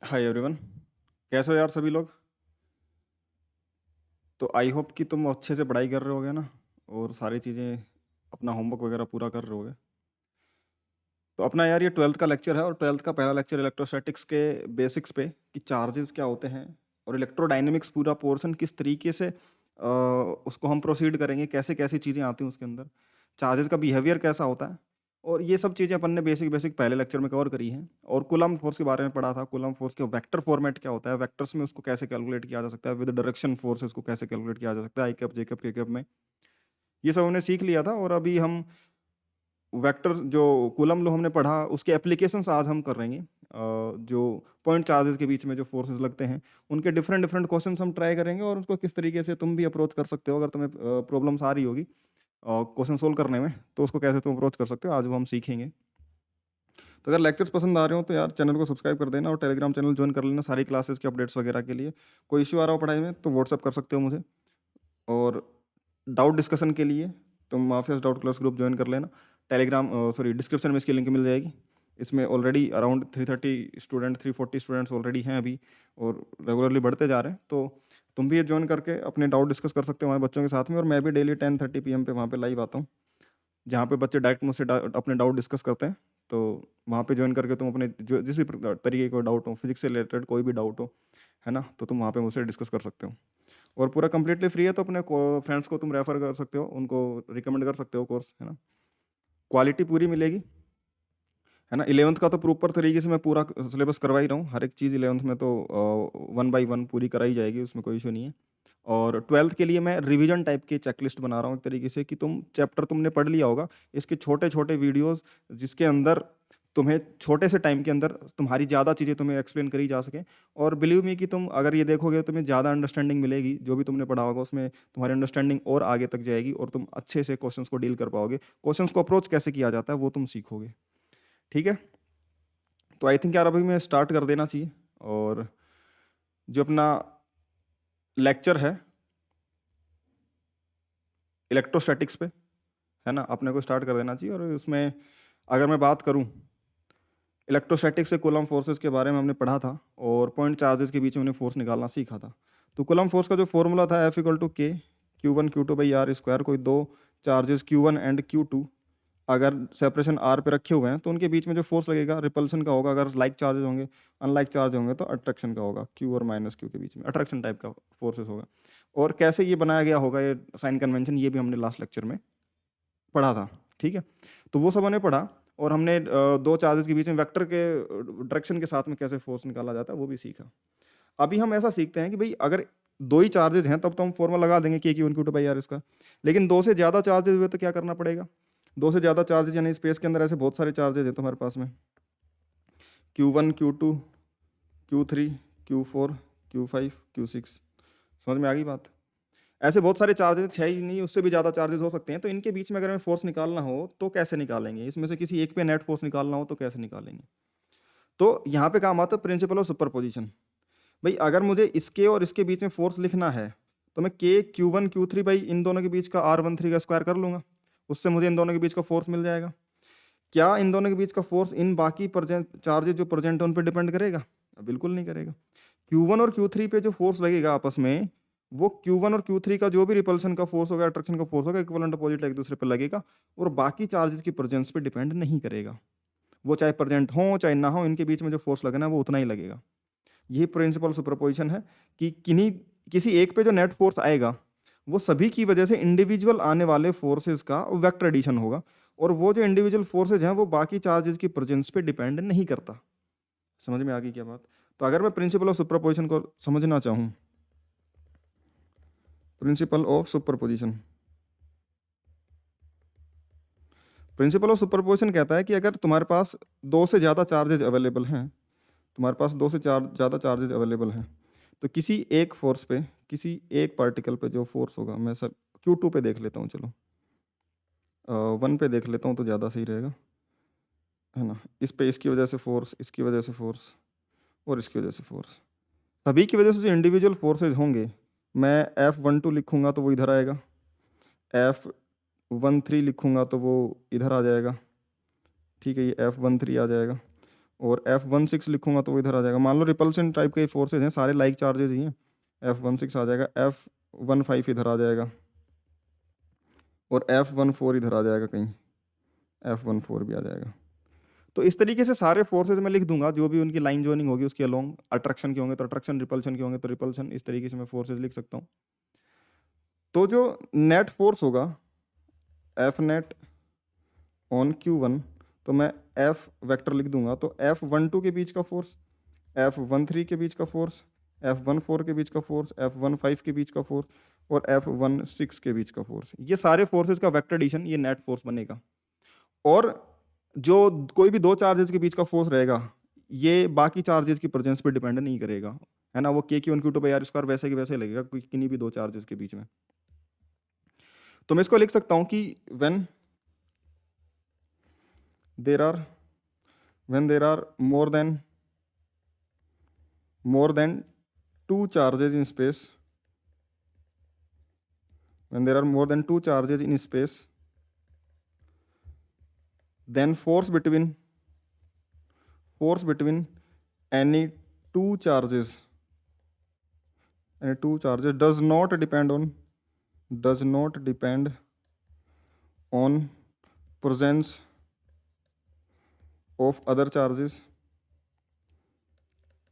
Hi everyone. कैसे हो यार सभी लोग? तो आई होप कि तुम अच्छे से पढ़ाई कर रहे होगे ना, और सारी चीज़ें अपना होमवर्क वगैरह पूरा कर रहे होगे। तो अपना यार ये ट्वेल्थ का लेक्चर है, और ट्वेल्थ का पहला लेक्चर इलेक्ट्रोस्टैटिक्स के बेसिक्स पे कि चार्जेस क्या होते हैं, और इलेक्ट्रोडायनेमिक्स पूरा पोर्शन किस तरीके से उसको हम प्रोसीड करेंगे, कैसे कैसी चीज़ें आती हैं उसके अंदर, चार्जेस का बिहेवियर कैसा होता है। और ये सब चीज़ें अपन ने बेसिक बेसिक पहले लेक्चर में कवर करी हैं। और कूलम्ब फोर्स के बारे में पढ़ा था, कूलम्ब फोर्स के वेक्टर फॉर्मेट क्या होता है, वेक्टर्स में उसको कैसे कैलकुलेट किया जा सकता है, विद डायरेक्शन फोर्सेस को कैसे कैलकुलेट किया जा सकता है, आई कैप जे कैप के कैप में। ये सब हमने सीख लिया था, और अभी हम वेक्टर जो कूलम्ब लो हमने पढ़ा उसके एप्लीकेशंस आज हम कर रहेंगे। जो पॉइंट चार्जेस के बीच में जो फोर्सेस लगते हैं, उनके डिफरेंट डिफरेंट क्वेश्चंस हम ट्राई करेंगे, और उसको किस तरीके से तुम भी अप्रोच कर सकते हो अगर तुम्हें प्रॉब्लम्स आ रही होगी क्वेश्चन सोल्व करने में, तो उसको कैसे तुम अप्रोच कर सकते हो आज वो हम सीखेंगे। तो अगर लेक्चर्स पसंद आ रहे हो तो यार चैनल को सब्सक्राइब कर देना, और टेलीग्राम चैनल ज्वाइन कर लेना सारी क्लासेस के अपडेट्स वगैरह के लिए। कोई इश्यू आ रहा हो पढ़ाई में तो व्हाट्सअप कर सकते हो मुझे। और डाउट डिस्कशन के लिए तुम mafias doubt class group join कर लेना। टेलीग्राम सॉरी डिस्क्रिप्शन में इसकी लिंक मिल जाएगी। इसमें already around 330 student 340 students already हैं अभी, और रेगुलरली बढ़ते जा रहे हैं। तो तुम भी ये ज्वाइन करके अपने डाउट डिस्कस कर सकते हो हमारे बच्चों के साथ में। और मैं भी डेली 10:30 PM पे वहाँ पे लाइव आता हूँ, जहाँ पे बच्चे डायरेक्ट मुझसे अपने डाउट डिस्कस करते हैं। तो वहाँ पे ज्वाइन करके तुम अपने जो जिस भी तरीके का डाउट हो, फिजिक्स से रिलेटेड कोई भी डाउट हो, है ना, तो तुम वहाँ पे मुझसे डिस्कस कर सकते हो। और पूरा कंप्लीटली फ्री है, तो अपने फ्रेंड्स को तुम रेफर कर सकते हो, उनको रिकमेंड कर सकते हो कोर्स, है ना। क्वालिटी पूरी मिलेगी, है ना। 11th का तो प्रॉपर तरीके से मैं पूरा सिलेबस करवा ही रहा हूँ, हर एक चीज़ 11th में तो 1 by 1 पूरी कराई जाएगी, उसमें कोई इशू नहीं है। और 12th के लिए मैं रिवीजन टाइप की चेकलिस्ट बना रहा हूँ एक तरीके से, कि तुम चैप्टर तुमने पढ़ लिया होगा, इसके छोटे छोटे वीडियोस जिसके अंदर तुम्हें छोटे से टाइम के अंदर तुम्हारी ज़्यादा चीज़ें तुम्हें एक्सप्लेन करी जा सकें। और बिलीव मी कि तुम अगर ये देखोगे तो तुम्हें ज़्यादा अंडरस्टैंडिंग मिलेगी, जो भी तुमने पढ़ा होगा उसमें तुम्हारी अंडरस्टैंडिंग और आगे तक जाएगी, और तुम अच्छे से क्वेश्चंस को डील कर पाओगे, क्वेश्चंस को अप्रोच कैसे किया जाता है वो तुम सीखोगे। ठीक है। तो आई थिंक यार अभी मैं स्टार्ट कर देना चाहिए। और जो अपना लेक्चर है इलेक्ट्रोस्टैटिक्स पे, है ना, अपने को स्टार्ट कर देना चाहिए। और उसमें अगर मैं बात करूं, इलेक्ट्रोस्टैटिक्स से कूलम्ब फोर्सेस के बारे में हमने पढ़ा था, और पॉइंट चार्जेस के बीच में हमने फोर्स निकालना सीखा था। तो कूलम्ब फोर्स का जो फॉर्मूला था F=K Q1 Q2/r²। कोई दो चार्जेस Q1 एंड Q2 अगर सेपरेशन R पे रखे हुए हैं, तो उनके बीच में जो फोर्स लगेगा रिपल्सन का होगा। अगर लाइक चार्ज होंगे, अनलाइक चार्ज होंगे, तो अट्रैक्शन का होगा, Q और -Q के बीच में अट्रैक्शन टाइप का फोर्सेस होगा। और कैसे ये बनाया गया होगा, ये साइन कन्वेंशन, ये भी हमने लास्ट लेक्चर में पढ़ा था। ठीक है। तो वो सब हमने पढ़ा, और हमने दो चार्जेस के बीच में वेक्टर के डायरेक्शन के साथ में कैसे फोर्स निकाला जाता है वो भी सीखा। अभी हम ऐसा सीखते हैं कि भाई अगर दो ही चार्जेज हैं तब तो हम फॉर्मूला लगा देंगे K Q1 Q2/r इसका। लेकिन दो से ज़्यादा चार्जेज हुए तो क्या करना पड़ेगा? दो से ज़्यादा चार्जेज यानी स्पेस के अंदर ऐसे बहुत सारे चार्जेज हैं तुम्हारे पास में, Q1 Q2 Q3 Q4 Q5 Q6। समझ में आ गई बात? ऐसे बहुत सारे चार्जेस, छः ही नहीं उससे भी ज़्यादा चार्जेस हो सकते हैं। तो इनके बीच में अगर हमें फोर्स निकालना हो तो कैसे निकालेंगे? इसमें से किसी एक पे नेट फोर्स निकालना हो तो कैसे निकालेंगे? तो यहाँ पे काम आता है प्रिंसिपल ऑफ सुपरपोजिशन। भाई अगर मुझे इसके और इसके बीच में फोर्स लिखना है, तो मैं K Q1 Q3 भाई इन दोनों के बीच का R13 का स्क्वायर कर लूंगा, उससे मुझे इन दोनों के बीच का फोर्स मिल जाएगा। क्या इन दोनों के बीच का फोर्स इन बाकी चार्जेस जो प्रेजेंट है उन पर डिपेंड करेगा? बिल्कुल नहीं करेगा। Q1 और Q3 पे जो फोर्स लगेगा आपस में, वो Q1 और Q3 का जो भी रिपल्सन का फोर्स होगा, अट्रैक्शन का फोर्स होगा, इक्विवेलेंट अपोजिट एक दूसरे पर लगेगा, और बाकी चार्जेस की प्रेजेंस पे डिपेंड नहीं करेगा। वो चाहे प्रेजेंट हो चाहे ना हो, इनके बीच में जो फोर्स लगना है वो उतना ही लगेगा। यही प्रिंसिपल सुपरपोजिशन है कि किसी एक पे जो नेट फोर्स आएगा, वो सभी की वजह से इंडिविजुअल आने वाले फोर्सेस का वेक्टर एडिशन होगा, और वो जो इंडिविजुअल फोर्सेज हैं वो बाकी चार्जेस की प्रेजेंस पे डिपेंड नहीं करता। समझ में आ गई क्या बात? तो अगर मैं प्रिंसिपल ऑफ सुपरपोजिशन को समझना चाहूँ, principle of superposition, principle of superposition कहता है कि अगर तुम्हारे पास दो से ज़्यादा चार्जेज अवेलेबल हैं, तुम्हारे पास दो से ज़्यादा चार्जेज अवेलेबल हैं, तो किसी एक फोर्स पे, किसी एक पार्टिकल पे जो फोर्स होगा, मैं सब Q2 पे देख लेता हूँ, चलो 1 पे देख लेता हूँ तो ज़्यादा सही रहेगा, है ना। इस पे इसकी वजह से फोर्स, इसकी वजह से फोर्स, और इसकी वजह से फोर्स, सभी की वजह से जो इंडिविजुअल फोर्सेज होंगे, मैं F12 लिखूंगा तो वो इधर आएगा, F13 लिखूंगा तो वो इधर आ जाएगा। ठीक है, ये F13 आ जाएगा। और F16 लिखूंगा तो वो इधर आ जाएगा। मान लो रिपल्शन टाइप के फोर्सेज हैं, सारे लाइक चार्जेज ही हैं। F16 आ जाएगा, F15 इधर आ जाएगा और F14 इधर आ जाएगा, कहीं F14 भी आ जाएगा। तो इस तरीके से सारे फोर्सेज मैं लिख दूंगा, जो भी उनकी लाइन जॉइनिंग होगी उसके अलोंग। अट्रैक्शन के होंगे तो अट्रैक्शन, रिपल्शन के होंगे तो रिपल्शन, इस तरीके से मैं फोर्सेज लिख सकता हूँ। तो जो नेट फोर्स होगा F नेट ऑन Q1, तो मैं F वेक्टर लिख दूंगा। तो F12 के बीच का फोर्स, F13 के बीच का फोर्स, F14 के बीच का फोर्स, F15 के बीच का फोर्स और F16 के बीच का फोर्स, ये सारे फोर्सेज का वेक्टर एडिशन ये नेट फोर्स बनेगा। और जो कोई भी दो चार्जेस के बीच का फोर्स रहेगा, ये बाकी चार्जेस की प्रेजेंस पे डिपेंड नहीं करेगा, है ना। वो K(Q1Q2)R² वैसे के वैसे लगेगा किन्हीं भी दो चार्जेस के बीच में। तो मैं इसको लिख सकता हूं कि when there are more than two charges in space, when there are more than two charges in space, then force between any two charges does not depend on presence of other charges।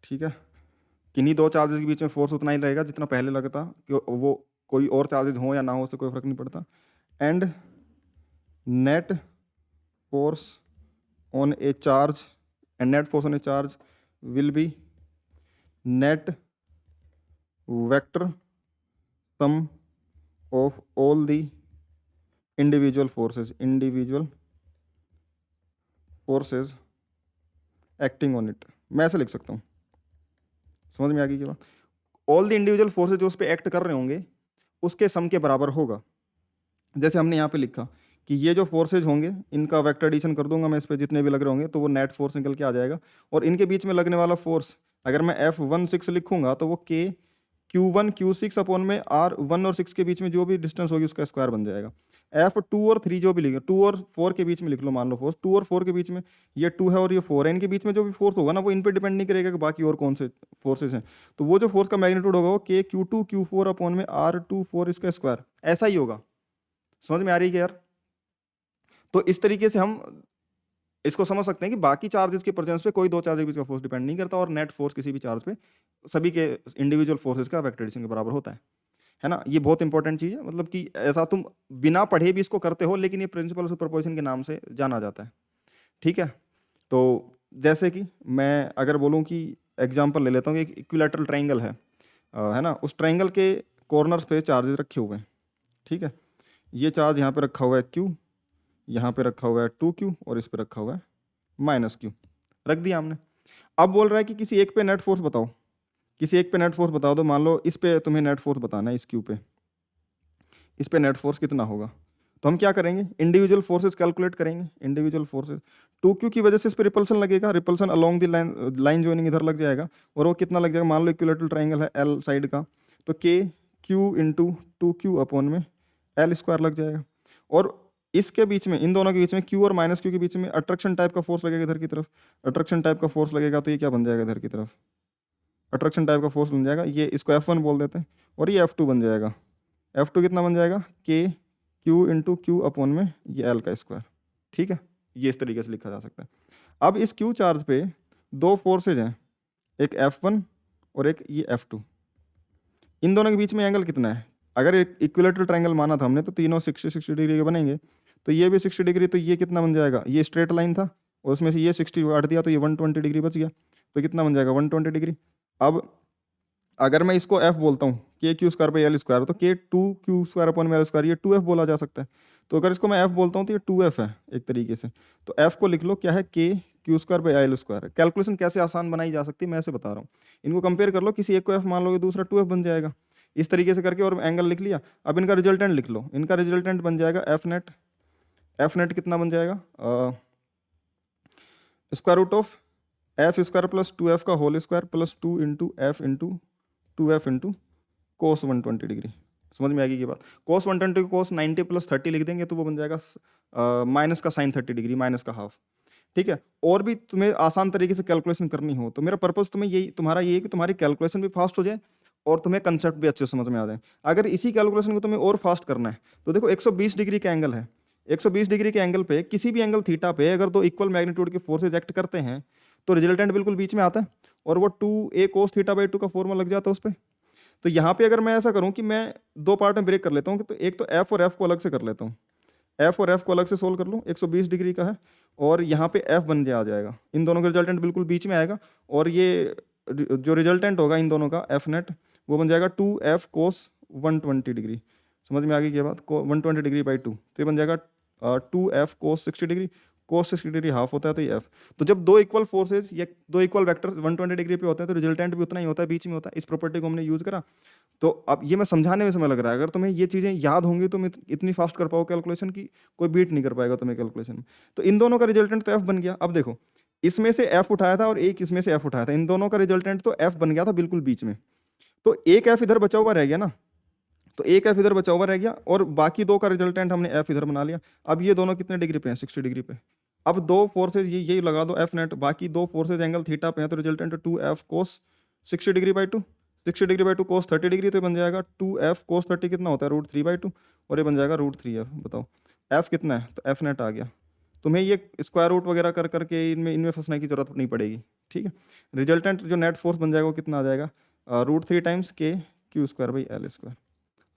ठीक है, किन्हीं दो charges के बीच में force उतना ही रहेगा जितना पहले लगता, कि वो कोई और चार्जेस हो या ना हो उससे कोई फर्क नहीं पड़ता। And net force on A charge will be net vector sum of all the individual forces acting on it. मैं ऐसे लिख सकता हूँ, समझ में आ गई क्या बात। ऑल द इंडिविजुअल फोर्सेज जो उस पर एक्ट कर रहे होंगे उसके सम के बराबर होगा। जैसे हमने यहाँ पे लिखा कि ये जो फोर्सेज होंगे इनका वेक्टर एडिशन कर दूंगा मैं इस पे, जितने भी लग रहे होंगे तो वो नेट फोर्स निकल के आ जाएगा। और इनके बीच में लगने वाला फोर्स अगर मैं F16 लिखूंगा तो वो Q1 Q6 अपॉन में R1 और 6 के बीच में जो भी डिस्टेंस होगी उसका स्क्वायर बन जाएगा। F2 और 3 जो भी लिखे, 2 और 4 के बीच में लिख लो, मान लो फोर्स 2 और 4 के बीच में, ये 2 है और ये 4 है, इनके बीच में जो भी फोर्स होगा ना वो इन पे डिपेंड नहीं करेगा कि बाकी और कौन से फोर्सेज हैं। तो वो जो फोर्स का मैग्नीट्यूड होगा वो Q2 Q4 अपॉन में R24 इसका स्क्वायर, ऐसा ही होगा। समझ में आ रही है क्या यार। तो इस तरीके से हम इसको समझ सकते हैं कि बाकी चार्जेस के प्रेजेंस पे कोई दो चार्ज के बीच का फोर्स डिपेंड नहीं करता, और नेट फोर्स किसी भी चार्ज पे सभी के इंडिविजुअल फोर्सेस का वेक्टर एडिशन के बराबर होता है ना। ये बहुत इंपॉर्टेंट चीज़ है, मतलब कि ऐसा तुम बिना पढ़े भी इसको करते हो, लेकिन ये प्रिंसिपल ऑफ सुपरपोजिशन के नाम से जाना जाता है। ठीक है, तो जैसे कि मैं अगर बोलूँ कि एग्जाम्पल ले लेता हूँ कि एक इक्विलैटरल ट्राइंगल है ना, उस ट्राइंगल के कॉर्नर्स पे चार्जेस रखे हुए हैं। ठीक है, ये चार्ज यहाँ पे रखा हुआ है Q, यहाँ पे रखा हुआ है 2Q और इस पे रखा हुआ है -Q, रख दिया हमने। अब बोल रहा है कि किसी एक पे नेट फोर्स बताओ, किसी एक पे नेट फोर्स बता दो। मान लो इस पे तुम्हें नेट फोर्स बताना है, इस Q पे, इस पे नेट फोर्स कितना होगा। तो हम क्या करेंगे, इंडिविजुअल फोर्सेस कैलकुलेट करेंगे। इंडिविजुअल फोर्सेस 2Q की वजह से इस पे रिपल्सन लगेगा, repulsion along the line joining इधर लग जाएगा, और वो कितना लग जाएगा, मान लो इक्विलैटरल ट्राइंगल है L साइड का, तो KQ इंटू 2Q अपॉन में L² लग जाएगा। और इसके बीच में, इन दोनों के बीच में Q और -Q के बीच में अट्रैक्शन टाइप का फोर्स लगेगा इधर की तरफ, अट्रैक्शन टाइप का फोर्स लगेगा, तो ये क्या बन जाएगा इधर की तरफ, अट्रैक्शन टाइप का फोर्स बन जाएगा। ये इसको F1 बोल देते हैं, और ये F2 बन जाएगा। F2 कितना बन जाएगा, KQ इंटू Q अपॉन में ये L का स्क्वायर। ठीक है, ये इस तरीके से लिखा जा सकता है। अब इस Q चार्ज पे दो फोर्सेज हैं, एक F1 और एक ये F2। इन दोनों के बीच में एंगल कितना है, अगर एक इक्विलैटरल ट्रायंगल माना था हमने तो तीनों 60 डिग्री के बनेंगे, तो ये भी 60 डिग्री, तो ये कितना बन जाएगा, ये स्ट्रेट लाइन था और उसमें से ये 60 काट दिया तो ये 120 डिग्री बच गया, तो कितना बन जाएगा 120 डिग्री। अब अगर मैं इसको F बोलता हूँ KQ² पे L², तो K2Q² अपॉन में L², ये 2F बोला जा सकता है। तो अगर इसको मैं F बोलता हूँ तो ये 2F है एक तरीके से। तो F को लिख लो क्या है, KQ² पे L²। कैलकुलेशन कैसे आसान बनाई जा सकती है मैं ऐसे बता रहा हूँ। इनको कंपेयर कर लो, किसी एक को F मान लोगे दूसरा 2F बन जाएगा, इस तरीके से करके, और एंगल लिख लिया। अब इनका रिजल्टेंट लिख लो, इनका रिजल्टेंट बन जाएगा F नेट कितना बन जाएगा, √(F² + 2F का whole square plus 2 into F into 2F into cos 120 degree. समझ में आएगी ये बात। cos 120 को cos 90 + 30 लिख देंगे तो वो बन जाएगा माइनस का sin 30 डिग्री, माइनस का हाफ। ठीक है, और भी तुम्हें आसान तरीके से कैलकुलेशन करनी हो तो मेरा पर्पस तुम्हें यही तुम्हारा ये है कि तुम्हारी कैलकुलेशन भी फास्ट हो जाए और तुम्हें कंसेप्ट भी अच्छे से समझ में आ जाए। अगर इसी कैलकुलेशन को तुम्हें और फास्ट करना है तो देखो 120 डिग्री का एंगल है, 120 डिग्री के एंगल पे किसी भी एंगल थीटा पे अगर दो इक्वल मैग्नीट्यूड के फोर्सेज एक्ट करते हैं तो रिजल्टेंट बिल्कुल बीच में आता है और वो 2a cos थीटा बाई 2 का फॉर्मूला लग जाता है उस पर। तो यहाँ पे अगर मैं ऐसा करूँ कि मैं दो पार्ट में ब्रेक कर लेता हूँ, तो एक तो एफ और एफ को अलग से कर लेता हूँ, एफ और एफ को अलग से सोल्व कर लूँ, 120 डिग्री का है और यहाँ पे एफ बन आ जाएगा, इन दोनों का रिजल्टेंट बिल्कुल बीच में आएगा और ये जो रिजल्टेंट होगा इन दोनों का एफ नेट वो बन जाएगा 2f cos 120 डिग्री। समझ में आ गई क्या बात, 120 डिग्री बाई 2 तो ये बन जाएगा 2f cos 60 degree, cos 60 degree half होता है तो ये f। तो जब दो इक्वल फोर्सेज या दो इक्वल वेक्टर 120 डिग्री पे होते हैं तो रिजल्टेंट भी उतना ही होता है, बीच में होता है। इस प्रॉपर्टी को हमने यूज करा। तो अब ये मैं समझाने में समय लग रहा है, अगर तुम्हें ये चीज़ें याद होंगी तो तुम इतनी फास्ट कर पाओ कैलकुलेशन की कोई बीट नहीं कर पाएगा तुम्हें कैलकुलेशन में। तो इन दोनों का रिजल्टेंट तो एफ बन गया। अब देखो इसमें से एफ उठाया था और एक इसमें से एफ उठाया था, इन दोनों का रिजल्टेंट तो एफ बन गया था बिल्कुल बीच में। तो एक एफ इधर बचा हुआ रह गया ना, तो एक एफ इधर बचा हुआ रह गया और बाकी दो का रिजल्टेंट हमने एफ इधर बना लिया। अब ये दोनों कितने डिग्री पे हैं, 60 डिग्री पे। अब दो फोर्सेज यही लगा दो एफ नेट, बाकी दो फोर्सेज एंगल थीटा पे हैं तो resultant 2f cos 60 degree by 2, 60 degree by 2 cos 30 degree, तो ये बन जाएगा 2f cos 30 कितना होता है √3/2 और ये बन जाएगा √3f। बताओ f कितना है, तो f नेट आ गया। तुम्हें ये स्क्वायर रूट वगैरह कर करके इनमें फंसने की जरूरत नहीं पड़ेगी। ठीक है, रिजल्टेंट जो नेट फोर्स बन जाएगा वो कितना आ जाएगा, √3 टाइम्स k Q²/L²।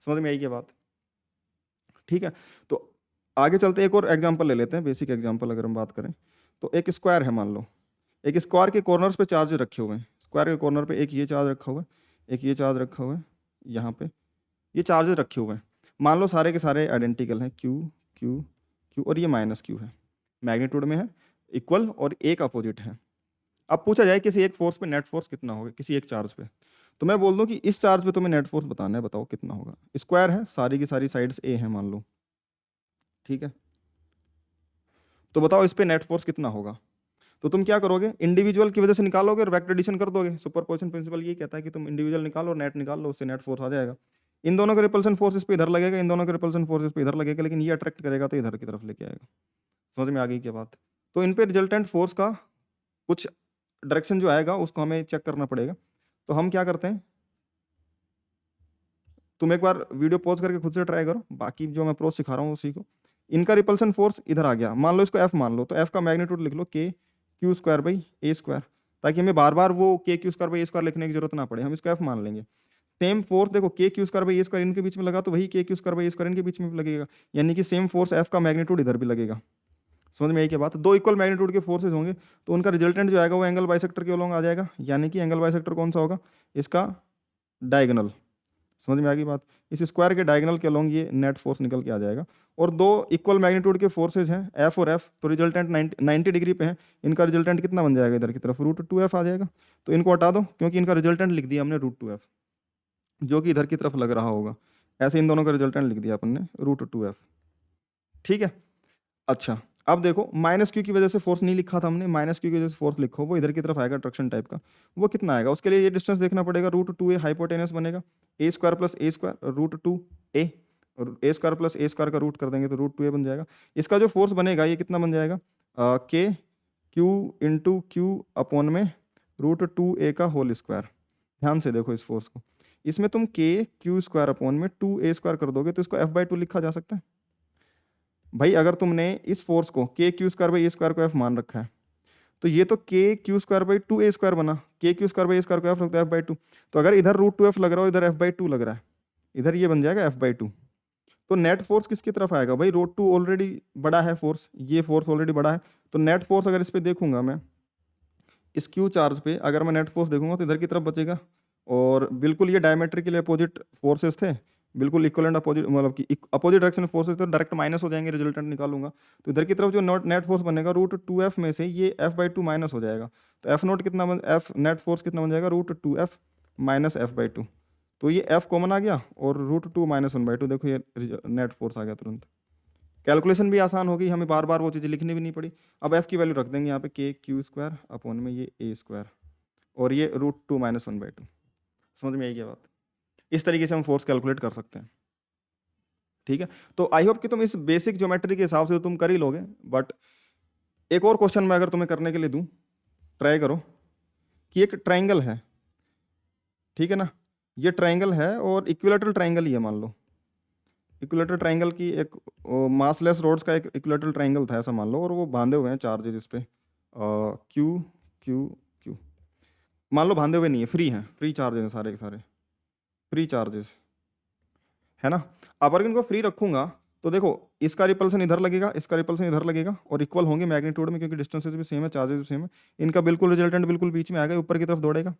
समझ में आई क्या बात। ठीक है, तो आगे चलते एक और एग्जांपल ले लेते हैं, बेसिक एग्जांपल अगर हम बात करें तो एक स्क्वायर है, मान लो एक स्क्वायर के कॉर्नर्स पे चार्ज रखे हुए हैं, स्क्वायर के कॉर्नर पे एक ये चार्ज रखा हुआ है, एक ये चार्ज रखा हुआ है, यहाँ पे ये चार्जेस रखे हुए हैं। मान लो सारे के सारे आइडेंटिकल हैं, क्यू क्यू क्यू और ये माइनस क्यू है, मैग्नीट्यूड में है इक्वल और एक अपोजिट है। अब पूछा जाए किसी एक फोर्स पे नेट फोर्स कितना होगा, किसी एक चार्ज पे, तो मैं बोल दूं कि इस चार्ज पे तुम्हें नेट फोर्स बताना है, बताओ कितना होगा। स्क्वायर है, सारी की सारी साइड्स ए है मान लो, ठीक है, तो बताओ इस पे नेट फोर्स कितना होगा। तो तुम क्या करोगे, इंडिविजुअल की वजह से निकालोगे और वेक्टर एडिशन कर दोगे। सुपरपोजिशन प्रिंसिपल ये कहता है कि तुम इंडिविजुअल निकालो और नेट निकाल लो, उससे नेट फोर्स आ जाएगा। इन दोनों का रिपल्सन फोर्स इस पे इधर लगेगा, इन दोनों का रिपल्सन फोर्स इस पे इधर लगेगा, लेकिन ये अट्रैक्ट करेगा तो इधर की तरफ लेके आएगा। समझ में आ गई क्या बात। तो इन पे रिजल्टेंट फोर्स का कुछ डायरेक्शन जो आएगा उसको हमें चेक करना पड़ेगा। तो हम क्या करते हैं, तुम एक बार वीडियो पॉज करके खुद से ट्राई करो, बाकी जो मैं अप्रोच सिखा रहा हूँ उसी को। इनका रिपल्सन फोर्स इधर आ गया, मान लो इसको एफ मान लो, तो एफ का मैग्नीट्यूड लिख लो Q²/A², ताकि हमें बार बार वो KQ²/A² लिखने की जरूरत ना पड़े, हम इसको एफ मान लेंगे। सेम फोर्स देखो KQ²/A² इनके बीच में लगा तो वही KQ²/A² इनके बीच में भी लगेगा, यानी कि सेम फोर्स एफ का मैग्नीट्यूड इधर भी लगेगा। समझ में आई क्या बात। दो इक्वल मैग्नीट्यूड के फोर्सेज होंगे तो उनका रिजल्टेंट जो आएगा वो एंगल बाइसेक्टर के अलोंग आ जाएगा, यानी कि एंगल बाइसेक्टर कौन सा होगा, इसका डायगोनल। समझ में आ गई बात। इस स्क्वायर के डायगोनल के अलोंग ये नेट फोर्स निकल के आ जाएगा। और दो इक्वल मैग्नीट्यूड के फोर्सेज हैं एफ और एफ, तो रिजल्टेंट 90 डिग्री पे है, इनका रिजल्टेंट कितना बन जाएगा, इधर की तरफ √2f आ जाएगा। तो इनको हटा दो क्योंकि इनका रिजल्टेंट लिख दिया हमने √2f, जो कि इधर की तरफ लग रहा होगा। ऐसे इन दोनों का रिजल्टेंट लिख दिया अपन ने √2f। ठीक है, अच्छा अब देखो माइनस क्यू की वजह से फोर्स नहीं लिखा था हमने, माइनस क्यू की वजह से फोर्स लिखो, वो इधर की तरफ आएगा ट्रक्शन टाइप का। वो कितना आएगा, उसके लिए ये डिस्टेंस देखना पड़ेगा, √2a हाइपोटेनस बनेगा, A² + A² √2a, और A² + A² का रूट कर देंगे तो √2a बन जाएगा। इसका जो फोर्स बनेगा ये कितना बन जाएगा, K Q × Q अपॉन में √2a का होल स्क्वायर। ध्यान से देखो इस फोर्स को, इसमें तुम K Q² अपॉन में 2a² कर दोगे तो इसको f/2 लिखा जा सकता है। भाई अगर तुमने इस फोर्स को KQ²/A² को f मान रखा है तो ये तो KQ²/2a² बना, KQ²/A² को f रखता है f/2, तो अगर इधर √2f लग रहा है और इधर f/2 लग रहा है, इधर ये बन जाएगा f/2। तो नेट फोर्स किसकी तरफ आएगा भाई, √2 ऑलरेडी बड़ा है फोर्स, ये फोर्स ऑलरेडी बड़ा है, तो नेट फोर्स अगर इस पर देखूंगा मैं, इस Q चार्ज पे अगर मैं नेट फोर्स देखूंगा तो इधर की तरफ बचेगा। और बिल्कुल ये डायमेट्रिकली अपोजिट फोर्सेस थे, बिल्कुल इक्वल एंड अपोजिट, मतलब कि अपोजिट डायरेक्शन फोर्सेस, तो डायरेक्ट माइनस हो जाएंगे, रिजल्टेंट निकालूंगा तो इधर की तरफ जो नेट फोर्स बनेगा √2f में से ये f/2 माइनस हो जाएगा, तो एफ नोट कितना एफ नेट फोर्स कितना बन जाएगा, √2f - f/2। तो ये f कॉमन आ गया और √2 - 1/2, देखो ये नेट फोर्स आ गया तुरंत। कैलकुलेशन भी आसान हो गई, हमें बार बार वो चीज़ें लिखनी भी नहीं पड़ी। अब f की वैल्यू रख देंगे यहाँ पे KQ² अपॉन में ये A² और ये √2 - 1/2। समझ में आई क्या बात। इस तरीके से हम फोर्स कैलकुलेट कर सकते हैं। ठीक है, तो आई होप कि तुम इस बेसिक ज्योमेट्री के हिसाब से तुम कर ही लोगे, बट एक और क्वेश्चन मैं अगर तुम्हें करने के लिए दूं, ट्राई करो कि एक ट्रायंगल है, ठीक है ना, ये ट्रायंगल है और इक्विलेटरल ट्रायंगल ही है मान लो। इक्विलेटरल ट्रायंगल की एक मासलेस रोड्स का एक इक्विलेटरल ट्रायंगल था ऐसा मान लो, और वो बांधे हुए हैं चार्जेस इस पे क्यू क्यू क्यू, मान लो बांधे हुए नहीं है, फ्री हैं, फ्री चार्जेस हैं सारे के सारे, फ्री चार्जेस है ना। अब अगर इनको फ्री रखूंगा तो देखो इसका रिपल्सन इधर लगेगा, इसका रिपल्सन इधर लगेगा और इक्वल होंगे मैग्नीट्यूड में, क्योंकि डिस्टेंसेस भी सेम है, चार्जेस भी सेम है। इनका बिल्कुल रिजल्टेंट बिल्कुल बीच में आएगा, ऊपर की तरफ दौड़ेगा।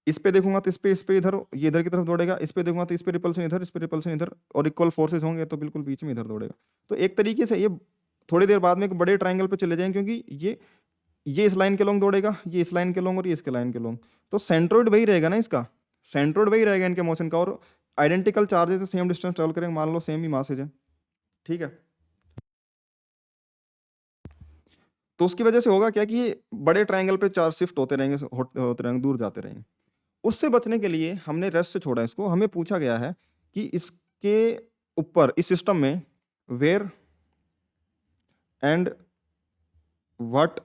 इस पे देखूंगा तो इस पे इधर, ये इधर की तरफ दौड़ेगा। इस पे देखूंगा तो इस पे रिपल्सन इधर, इस पे रिपल्सन इधर, और इक्वल फोर्सेस होंगे तो बिल्कुल बीच में इधर दौड़ेगा। तो एक तरीके से ये थोड़ी देर बाद में एक बड़े ट्रायंगल पे चले जाएंगे, क्योंकि ये इस लाइन के लॉन्ग दौड़ेगा, ये इस लाइन के लॉन्ग और ये इसके लाइन के लॉन्ग। तो सेंट्रोइड वही रहेगा ना, इसका सेंट्रोइड वही रहेगा इनके मोशन का, और आइडेंटिकल चार्जेस से सेम डिस्टेंस ट्रेवल करेंगे, मान लो सेम ही मासेज है, ठीक है। तो उसकी वजह से होगा क्या कि ये बड़े ट्रायंगल पे चार्ज शिफ्ट होते रहेंगे, होते रहेंगे, दूर जाते रहेंगे। उससे बचने के लिए हमने रेस्ट से छोड़ा इसको। हमें पूछा गया है कि इसके ऊपर इस सिस्टम में where and what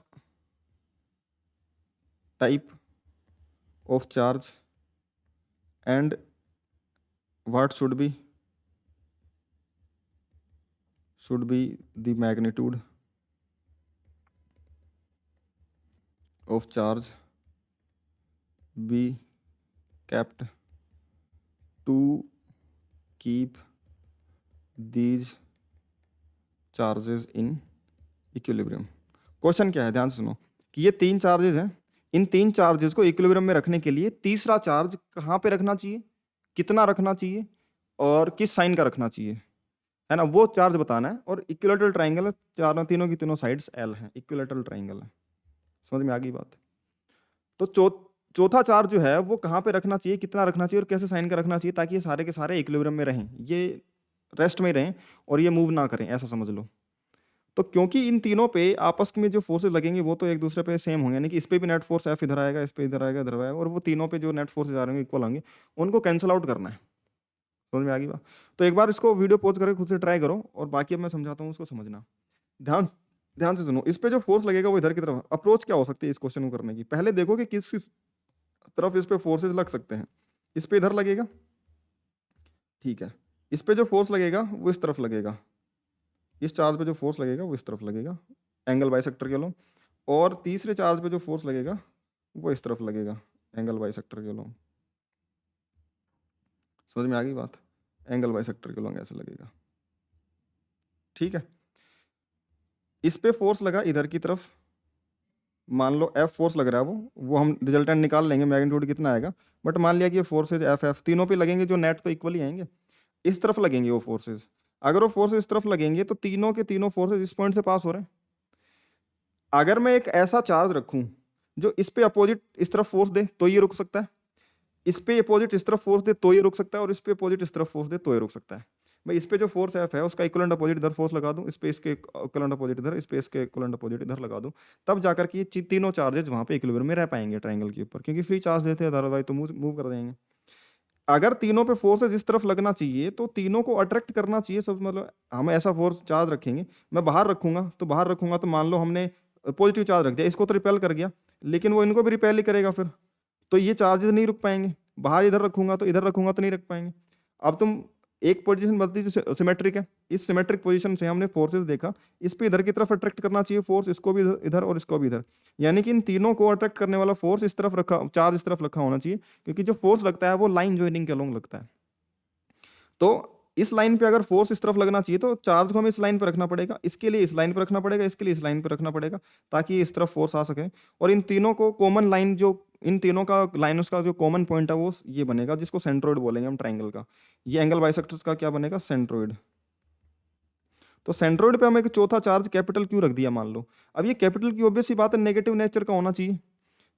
type of charge and what should be the magnitude of charge be kept to keep these charges in equilibrium। Question क्या है, ध्यान से सुनो कि ये 3 चार्जेस हैं, इन 3 चार्जेस को इक्विलिब्रियम में रखने के लिए तीसरा चार्ज कहाँ पे रखना चाहिए, कितना रखना चाहिए और किस साइन का रखना चाहिए, है ना, वो चार्ज बताना है। और इक्विलेटरल ट्रायंगल है, चारों तीनों की तीनों साइड्स एल हैं, इक्विलेटरल ट्रायंगल है। समझ में आ गई बात। तो चौथा चार्ज जो है वो कहाँ पे रखना चाहिए, कितना रखना चाहिए और कैसे साइन का रखना चाहिए, ताकि ये सारे के सारे इक्विलिब्रियम में रहें, ये रेस्ट में रहें और ये मूव ना करें, ऐसा समझ लो। तो क्योंकि इन तीनों पे आपस में जो फोर्सेज लगेंगे वो तो एक दूसरे पे सेम होंगे, यानी कि इस पे भी नेट फोर्स एफ इधर आएगा, इस पे इधर आएगा, इधर आएगा, और वो तीनों पे जो नेट फोर्सेज आ रहे होंगे इक्वल होंगे, उनको कैंसिल आउट करना है। समझ में आ गई बात। तो एक बार इसको वीडियो पॉज करके खुद से ट्राई करो, और बाकी अब मैं समझाता हूँ उसको समझना। ध्यान ध्यान से सुनो। इस पे जो फोर्स लगेगा वो इधर की तरफ। अप्रोच क्या हो सकती है इस क्वेश्चन को करने की, पहले देखो कि किस किस तरफ इस पे फोर्सेज लग सकते हैं। इस पे इधर लगेगा, ठीक है। इस पे जो फोर्स लगेगा वो इस तरफ लगेगा, इस चार्ज पे जो फोर्स लगेगा वो इस तरफ लगेगा, एंगल बाइसेक्टर के लो। और तीसरे चार्ज पे जो फोर्स लगेगा वो इस तरफ लगेगा, एंगल बाइसेक्टर के लो। समझ में आ गई बात, एंगल बाइसेक्टर के लो ऐसे लगेगा, ठीक है। इस पे फोर्स लगा इधर की तरफ, मान लो एफ फोर्स लग रहा है, वो हम रिजल्टेंट निकाल लेंगे मैग्नीट्यूड कितना आएगा। बट मान लिया कि ये फोर्सेज एफ एफ तीनों पे लगेंगे, जो नेट तो इक्वली आएंगे, इस तरफ लगेंगे वो फोर्सेज। अगर वो फोर्सेज इस तरफ लगेंगे तो तीनों के तीनों फोर्सेज इस पॉइंट से पास हो रहे हैं। अगर मैं एक ऐसा चार्ज रखूं जो इस पे अपोजिट इस तरफ फोर्स दे तो ये रुक सकता है, इस पे अपोजिट इस तरफ फोर्स दे तो ये रुक सकता है, और इस पे अपोजिट इस तरफ फोर्स दे तो ये रुक सकता है। भाई इस पे जो फोर्स एफ है उसका इक्विवेलेंट अपोजिट इधर फोर्स लगा दूं, इस पे इसके इक्विवेलेंट अपोजिट इधर, इस पे इसके इक्विवेलेंट अपोजिट इधर लगा दूं, तब जाकर के ये तीनों चार्जेस वहां पे इक्विलिब्रियम में रह पाएंगे ट्रायंगल के ऊपर, क्योंकि फ्री चार्ज देते हैं, अदरवाइज तो मूव कर जाएंगे। अगर तीनों पे फोर्सेज इस तरफ लगना चाहिए तो तीनों को अट्रैक्ट करना चाहिए सब, मतलब हम ऐसा फोर्स चार्ज रखेंगे। मैं बाहर रखूंगा तो मान लो हमने पॉजिटिव चार्ज रख दिया, इसको तो रिपेल कर गया, लेकिन वो इनको भी रिपेल ही करेगा फिर, तो ये चार्जेस नहीं रुक पाएंगे। बाहर इधर रखूंगा तो नहीं रख पाएंगे। अब तुम एक पोजीशन बदली जो सिमेट्रिक है, इस सिमेट्रिक पोजीशन से हमने फोर्सेस देखा, इस पे इधर की तरफ अट्रैक्ट करना चाहिए फोर्स, इसको भी इधर और इसको भी इधर, यानी कि इन तीनों को अट्रैक्ट करने वाला फोर्स इस तरफ रखा, चार्ज इस तरफ रखा होना चाहिए, क्योंकि जो फोर्स लगता है वो लाइन ज्वाइनिंग के अलोंग लगता है। तो इस लाइन पे अगर फोर्स इस तरफ लगना चाहिए तो चार्ज को हमें इस लाइन पे रखना पड़ेगा, इसके लिए इस लाइन पे रखना पड़ेगा, इसके लिए इस लाइन पे रखना पड़ेगा, ताकि इस तरफ फोर्स आ सके। और इन तीनों को कॉमन लाइन, जो इन तीनों का लाइनस का जो कॉमन पॉइंट है वो ये बनेगा, जिसको सेंट्रोइड बोलेंगे हम ट्राइंगल का। ये एंगल बाइसेक्टर्स का क्या बनेगा, सेंट्रोइड। तो सेंट्रोइड पे हम एक चौथा चार्ज कैपिटल क्यू रख दिया मान लो। अब ये कैपिटल क्यू ऑब्वियस सी बात है नेगेटिव नेचर का होना चाहिए,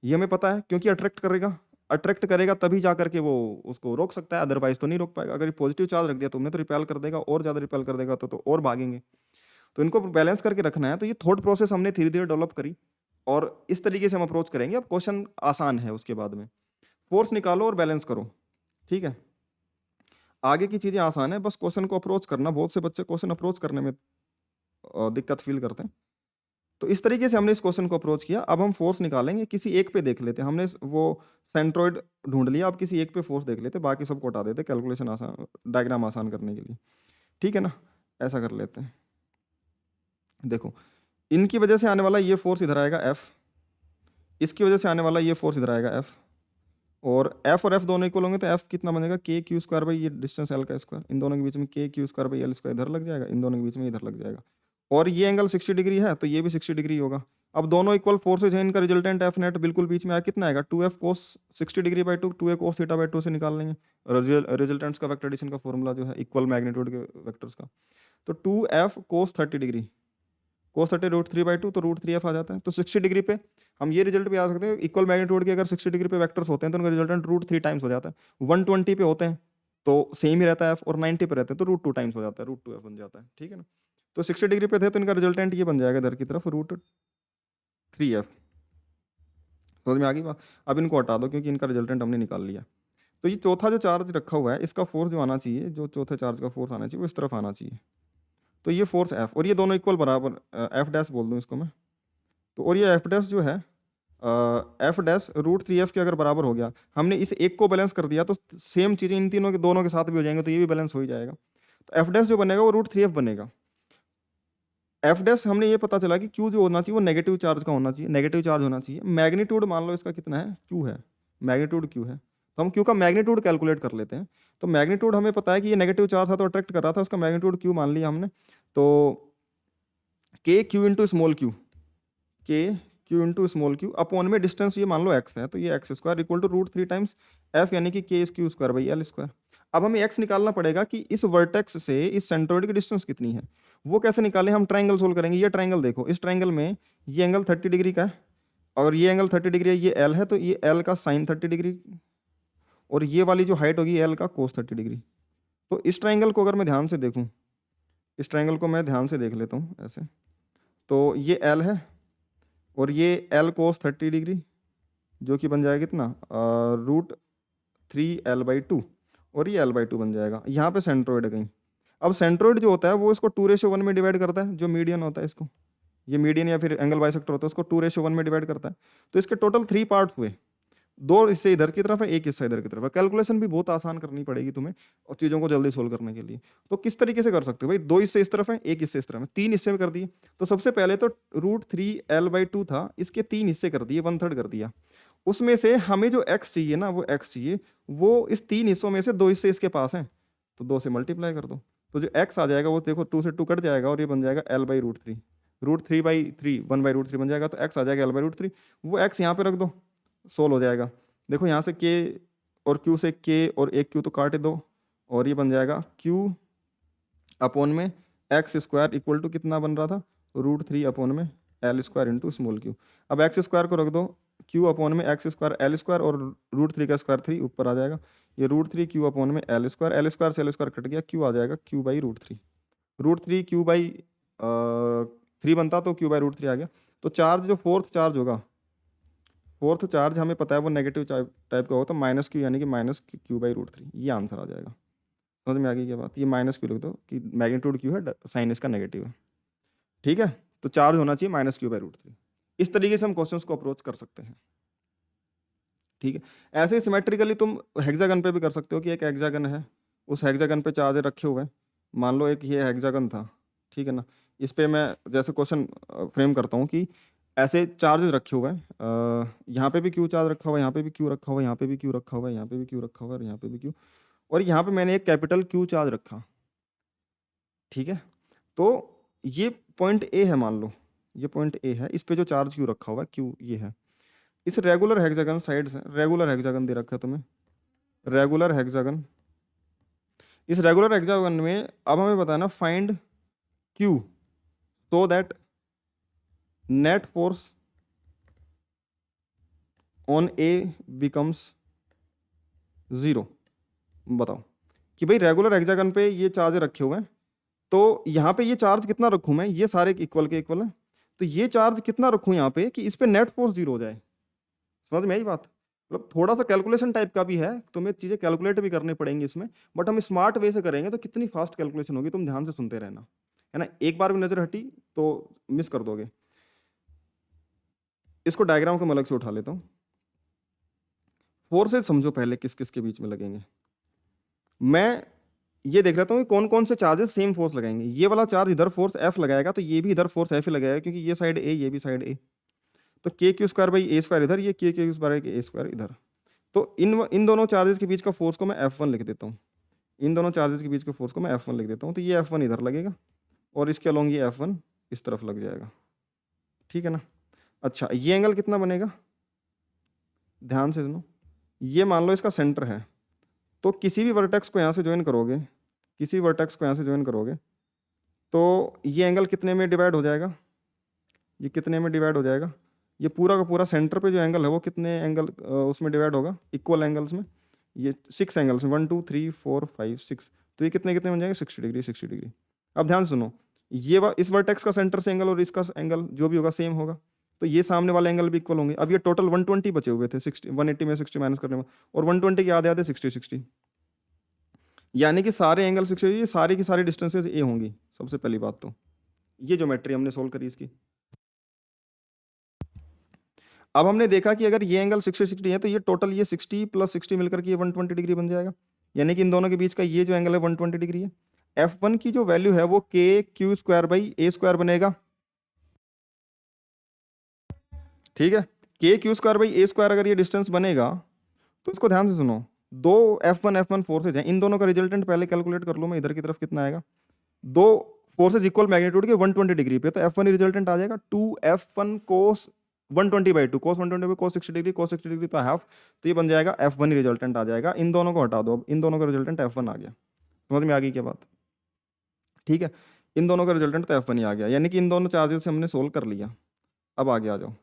ये हमें पता है, क्योंकि अट्रैक्ट करेगा तभी जा करके वो उसको रोक सकता है, अदरवाइज तो नहीं रोक पाएगा। अगर ये पॉजिटिव चार्ज रख दिया तो उन्हें तो रिपेल कर देगा, और ज़्यादा रिपेल कर देगा तो और भागेंगे। तो इनको बैलेंस करके रखना है। तो ये थॉट प्रोसेस हमने धीरे धीरे डेवलप करी, और इस तरीके से हम अप्रोच करेंगे। अब क्वेश्चन आसान है, उसके बाद में फोर्स निकालो और बैलेंस करो, ठीक है। आगे की चीज़ें आसान है, बस क्वेश्चन को अप्रोच करना। बहुत से बच्चे क्वेश्चन अप्रोच करने में दिक्कत फील करते हैं। तो इस तरीके से हमने इस क्वेश्चन को अप्रोच किया। अब हम फोर्स निकालेंगे, किसी एक पे देख लेते हैं। हमने वो सेंट्रोइड ढूंढ लिया, अब किसी एक पे फोर्स देख लेते, बाकी सबको हटा देते, कैलकुलेशन आसान, डायग्राम आसान करने के लिए। ठीक है ना, ऐसा कर लेते हैं। देखो, इनकी वजह से आने वाला ये फोर्स इधर आएगा F, इसकी वजह से आने वाला ये फोर्स इधर आएगा F, और F और F दोनों इक्वल होंगे तो F कितना बनेगा, के क्यू स्क्वायर बाई ये डिस्टेंस L का स्क्वायर, इन दोनों के बीच में के q square by L square इधर लग जाएगा, इन दोनों के बीच में इधर लग जाएगा, और ये एंगल 60 डिग्री है तो ये भी 60 डिग्री होगा। अब दोनों इक्वल फोर्सेज हैं, इनका रिजल्टेंट एफ नेट बिल्कुल बीच में आया, कितना आएगा 2f cos 60 degree by 2, 2a cos theta by 2 से निकाल लेंगे रिजल्टेंट्स का वेक्टर एडिशन का फॉर्मूला जो है इक्वल मैग्नीट्यूड के वेक्टर्स का। तो 2f cos 30 डिग्री cos 30 √3/2, तो √3f आ जाता है। तो 60 डिग्री पे हम ये रिजल्ट भी आ सकते हैं, इक्वल मैग्नीट्यूड के अगर 60 डिग्री पे वेक्टर्स होते हैं तो उनका रिजल्टेंट √3 टाइम्स हो जाता है। 120 पे होते हैं तो सेम ही रहता है f, और 90 पे रहते हैं तो √2 टाइम्स हो जाता है, √2f बन जाता है। ठीक है ना, तो 60 डिग्री पे थे तो इनका रिजल्टेंट ये बन जाएगा इधर की तरफ √3f। समझ में आ गई बात। अब इनको हटा दो क्योंकि इनका रिजल्टेंट हमने निकाल लिया। तो ये चौथा जो चार्ज रखा हुआ है, इसका फोर्स जो आना चाहिए, जो चौथे चार्ज का फोर्स आना चाहिए वो इस तरफ आना चाहिए। तो ये फोर्स F, और ये दोनों इक्वल बराबर, F डैश बोल दूँ इसको मैं, तो और ये F डैश जो है F डैश √3f के अगर बराबर हो गया, हमने इस एक को बैलेंस कर दिया तो सेम चीज़ें इन तीनों के दोनों के साथ भी हो जाएंगे, तो ये भी बैलेंस हो ही जाएगा। तो F डैश जो बनेगा वो √3f बनेगा। F डैश हमने ये पता चला कि Q जो होना चाहिए वो नेगेटिव चार्ज का होना चाहिए, नेगेटिव चार्ज होना चाहिए। मैग्नीट्यूड मान लो इसका कितना है, Q है, मैग्नीट्यूड Q है, तो हम Q का मैग्नीट्यूड कैलकुलेट कर लेते हैं। तो मैग्नीट्यूड हमें पता है कि ये नेगेटिव चार्ज था तो अट्रैक्ट कर रहा था, उसका मैग्नीट्यूड Q मान लिया हमने। तो k q into small q, k q into small Q upon में डिस्टेंस ये मान लो x है, तो ये x square equal to √3 times f, यानी कि k q square by L square. अब हमें x निकालना पड़ेगा कि इस वर्टेक्स से इस सेंट्रोइड की डिस्टेंस कितनी है। वो कैसे निकालें, हम ट्राइंगल सोल्व करेंगे। ये ट्राइंगल देखो, इस ट्राइंगल में ये एंगल 30 डिग्री का है और ये एंगल 30 डिग्री है, ये L है तो ये L का साइन 30 डिग्री, और ये वाली जो हाइट होगी L का कोस 30 डिग्री। तो इस ट्राइंगल को अगर मैं ध्यान से देखूँ, इस ट्राइंगल को मैं ध्यान से देख लेता हूँ ऐसे, तो ये L है और ये L कोस 30 डिग्री जो कि बन जाएगा कितना, √3l/2, और ये l/2 बन जाएगा। यहाँ पे सेंट्रोइड है कहीं। अब सेंट्रोइड जो होता है वो इसको 2:1 में डिवाइड करता है, जो मीडियन होता है इसको, ये मीडियन या फिर एंगल बाइसेक्टर होता है उसको 2:1 में डिवाइड करता है। तो इसके टोटल 3 पार्ट हुए, 2 हिस्से इधर की तरफ है, 1 हिस्सा इधर की तरफ है। कैलकुलेशन भी बहुत आसान करनी पड़ेगी तुम्हें और चीज़ों को जल्दी सोल्व करने के लिए। तो किस तरीके से कर सकते हो भाई, 2 हिस्से इस तरफ है, 1 हिस्से इस तरफ है, 3 हिस्से में कर दिए। तो सबसे पहले तो √3l/2 था, इसके 3 हिस्से कर दिए, 1/3 कर दिया। उसमें से हमें जो x चाहिए ना, वो x चाहिए, वो इस 3 हिस्सों में से 2 हिस्से इसके पास हैं, तो 2 से मल्टीप्लाई कर दो। तो जो x आ जाएगा वो देखो 2 से 2 कट जाएगा और ये बन जाएगा l/√3, √3/3 1/√3 बन जाएगा, तो x आ जाएगा l/√3। वो x यहाँ पे रख दो, सोल्व हो जाएगा। देखो यहाँ से k और q से k और एक q तो काट दो, और ये बन जाएगा q अपॉन में x स्क्वायर इक्वल टू कितना बन रहा था, √3 अपॉन में l square into small q। अब x स्क्वायर को रख दो, q अपॉन में x स्क्वायर l स्क्वायर और √3 का स्क्वायर 3 ऊपर आ जाएगा, ये √3 q अपॉन में l स्क्वायर से l स्क्वायर कट गया, q आ जाएगा q/√3, √3 q/3 बनता तो q/√3 आ गया। तो चार्ज जो फोर्थ चार्ज होगा, फोर्थ चार्ज हमें पता है वो नेगेटिव टाइप का होगा, तो -q यानी कि -q/√3, ये आंसर आ जाएगा। समझ में आ गई क्या बात, ये -q लिख दो कि मैग्नीट्यूड q है, साइन इसका नेगेटिव है। ठीक है, तो चार्ज होना चाहिए -q/√3। इस तरीके से हम क्वेश्चंस को अप्रोच कर सकते हैं। ठीक है, ऐसे ही सिमेट्रिकली तुम हेक्सागन पे भी कर सकते हो कि एक हेक्सागन है, उस हेक्सागन पे चार्ज रखे हुए हैं। मान लो एक ये हेक्सागन था, ठीक है ना, इस पे मैं जैसे क्वेश्चन फ्रेम करता हूँ कि ऐसे चार्ज रखे हुए हैं, यहाँ पे भी क्यू चार्ज रखा हुआ है, यहाँ पे भी क्यू रखा हुआ है, यहाँ पे भी क्यू रखा हुआ है, यहाँ पे भी क्यू रखा हुआ है, और यहाँ पे भी क्यू, और यहाँ पे मैंने एक कैपिटल क्यू चार्ज रखा। ठीक है, तो ये पॉइंट ए है, मान लो ये पॉइंट ए है, इस पे जो चार्ज क्यू रखा हुआ है, क्यू ये है। इस रेगुलर हेक्सागन साइड से, रेगुलर हेक्सागन दे रखा है तुम्हें, रेगुलर हेक्सागन, इस रेगुलर हेक्सागन में अब हमें बताना find Q so that net force on A becomes 0। बताओ कि भाई रेगुलर हेक्सागन पे ये चार्ज रखे हुए हैं, तो यहाँ पे ये चार्ज कितना रखूँ मैं, ये सारे इक्वल के इक्वल है, तो ये चार्ज कितना रखूँ यहाँ पे कि इस पे नेट फोर्स 0 हो जाए। समझ में आई बात, मतलब थोड़ा सा कैलकुलेशन टाइप का भी है, तुम्हें चीज़ें कैलकुलेट भी करनी पड़ेंगी इसमें, बट हम स्मार्ट वे से करेंगे तो कितनी फास्ट कैलकुलेशन होगी, तुम ध्यान से सुनते रहना, है ना। एक बार भी नज़र हटी तो मिस कर दोगे। इसको डायग्राम को मैं अलग से उठा लेता हूँ। फोर्सेज समझो पहले किस किस के बीच में लगेंगे। मैं ये देख लेता हूँ कि कौन कौन से चार्जेस सेम फोर्स लगाएंगे। ये वाला चार्ज इधर फोर्स एफ लगाएगा तो ये भी इधर फोर्स एफ ही लगाएगा, क्योंकि ये साइड ए ये भी साइड ए। तो k q square by A square इधर, ये के q square by A square इधर। तो इन दोनों चार्जेस के बीच का फोर्स को मैं F1 लिख देता हूँ। इन दोनों चार्जेस के बीच के फोर्स को मैं F1 लिख देता हूँ। तो ये F1 इधर लगेगा और इसके अलोंग ये F1 इस तरफ लग जाएगा, ठीक है ना। अच्छा, ये एंगल कितना बनेगा, ध्यान से सुनो। ये मान लो इसका सेंटर है, तो किसी भी वर्टेक्स को यहाँ से ज्वाइन करोगे, किसी भी वर्टेक्स को यहाँ से ज्वाइन करोगे तो ये एंगल कितने में डिवाइड हो जाएगा, ये कितने में डिवाइड हो जाएगा, ये पूरा का पूरा सेंटर पे जो एंगल है वो कितने एंगल उसमें डिवाइड होगा, इक्वल एंगल्स में। ये 6 एंगल्स में 1 2 3 4 5 6, तो ये कितने कितने बन जाएंगे, 60 डिग्री 60 डिग्री। अब ध्यान सुनो, ये इस वर्टेक्स का सेंटर से एंगल और इसका एंगल जो भी होगा सेम होगा, तो ये सामने वाले एंगल भी इक्वल होंगे। अब ये टोटल 120 बचे हुए थे, 60 180 में 60 माइनस करने में, और 120 के आधे आधे 60 60, यानी कि सारे एंगल 60, ये सारी की सारी डिस्टेंसेज ए होंगी। सबसे पहली बात तो ये ज्योमेट्री हमने सोल्व करी इसकी। अब हमने देखा कि अगर ये एंगल 60 60 है तो ये टोटल ये 60 प्लस 60 मिलकर के ये 120 डिग्री बन जाएगा, यानी कि इन दोनों के बीच का ये जो एंगल है 120 डिग्री है। F1 की जो वैल्यू है वो के q square by A square बनेगा, ठीक है। के q square by A square अगर ये डिस्टेंस बनेगा तो इसको ध्यान से सुनो, दो F1 फोर्सेज हैं, इन दोनों का रिजल्टेंट पहले कैलकुलेट कर लो मैं, इधर की तरफ कितना आएगा, दो फोर्सेज इक्वल मैग्नीट्यूड के 120 डिग्री पे, तो F1 रिजल्टेंट आ जाएगा 2F1 cos 120/2, cos 120 by cos 60 degree, cos 60 degree तो हाफ, तो ये बन जाएगा F1 रिजल्टेंट आ जाएगा। इन दोनों को हटा दो, अब इन दोनों का रिजल्टेंट F1 आ गया। समझ में आ गई क्या बात, ठीक है। इन दोनों का रिजल्टेंट तो F1 ही आ गया, यानी कि इन दोनों चार्जेस से हमने सोल्व कर लिया। अब आगे आ जाओ,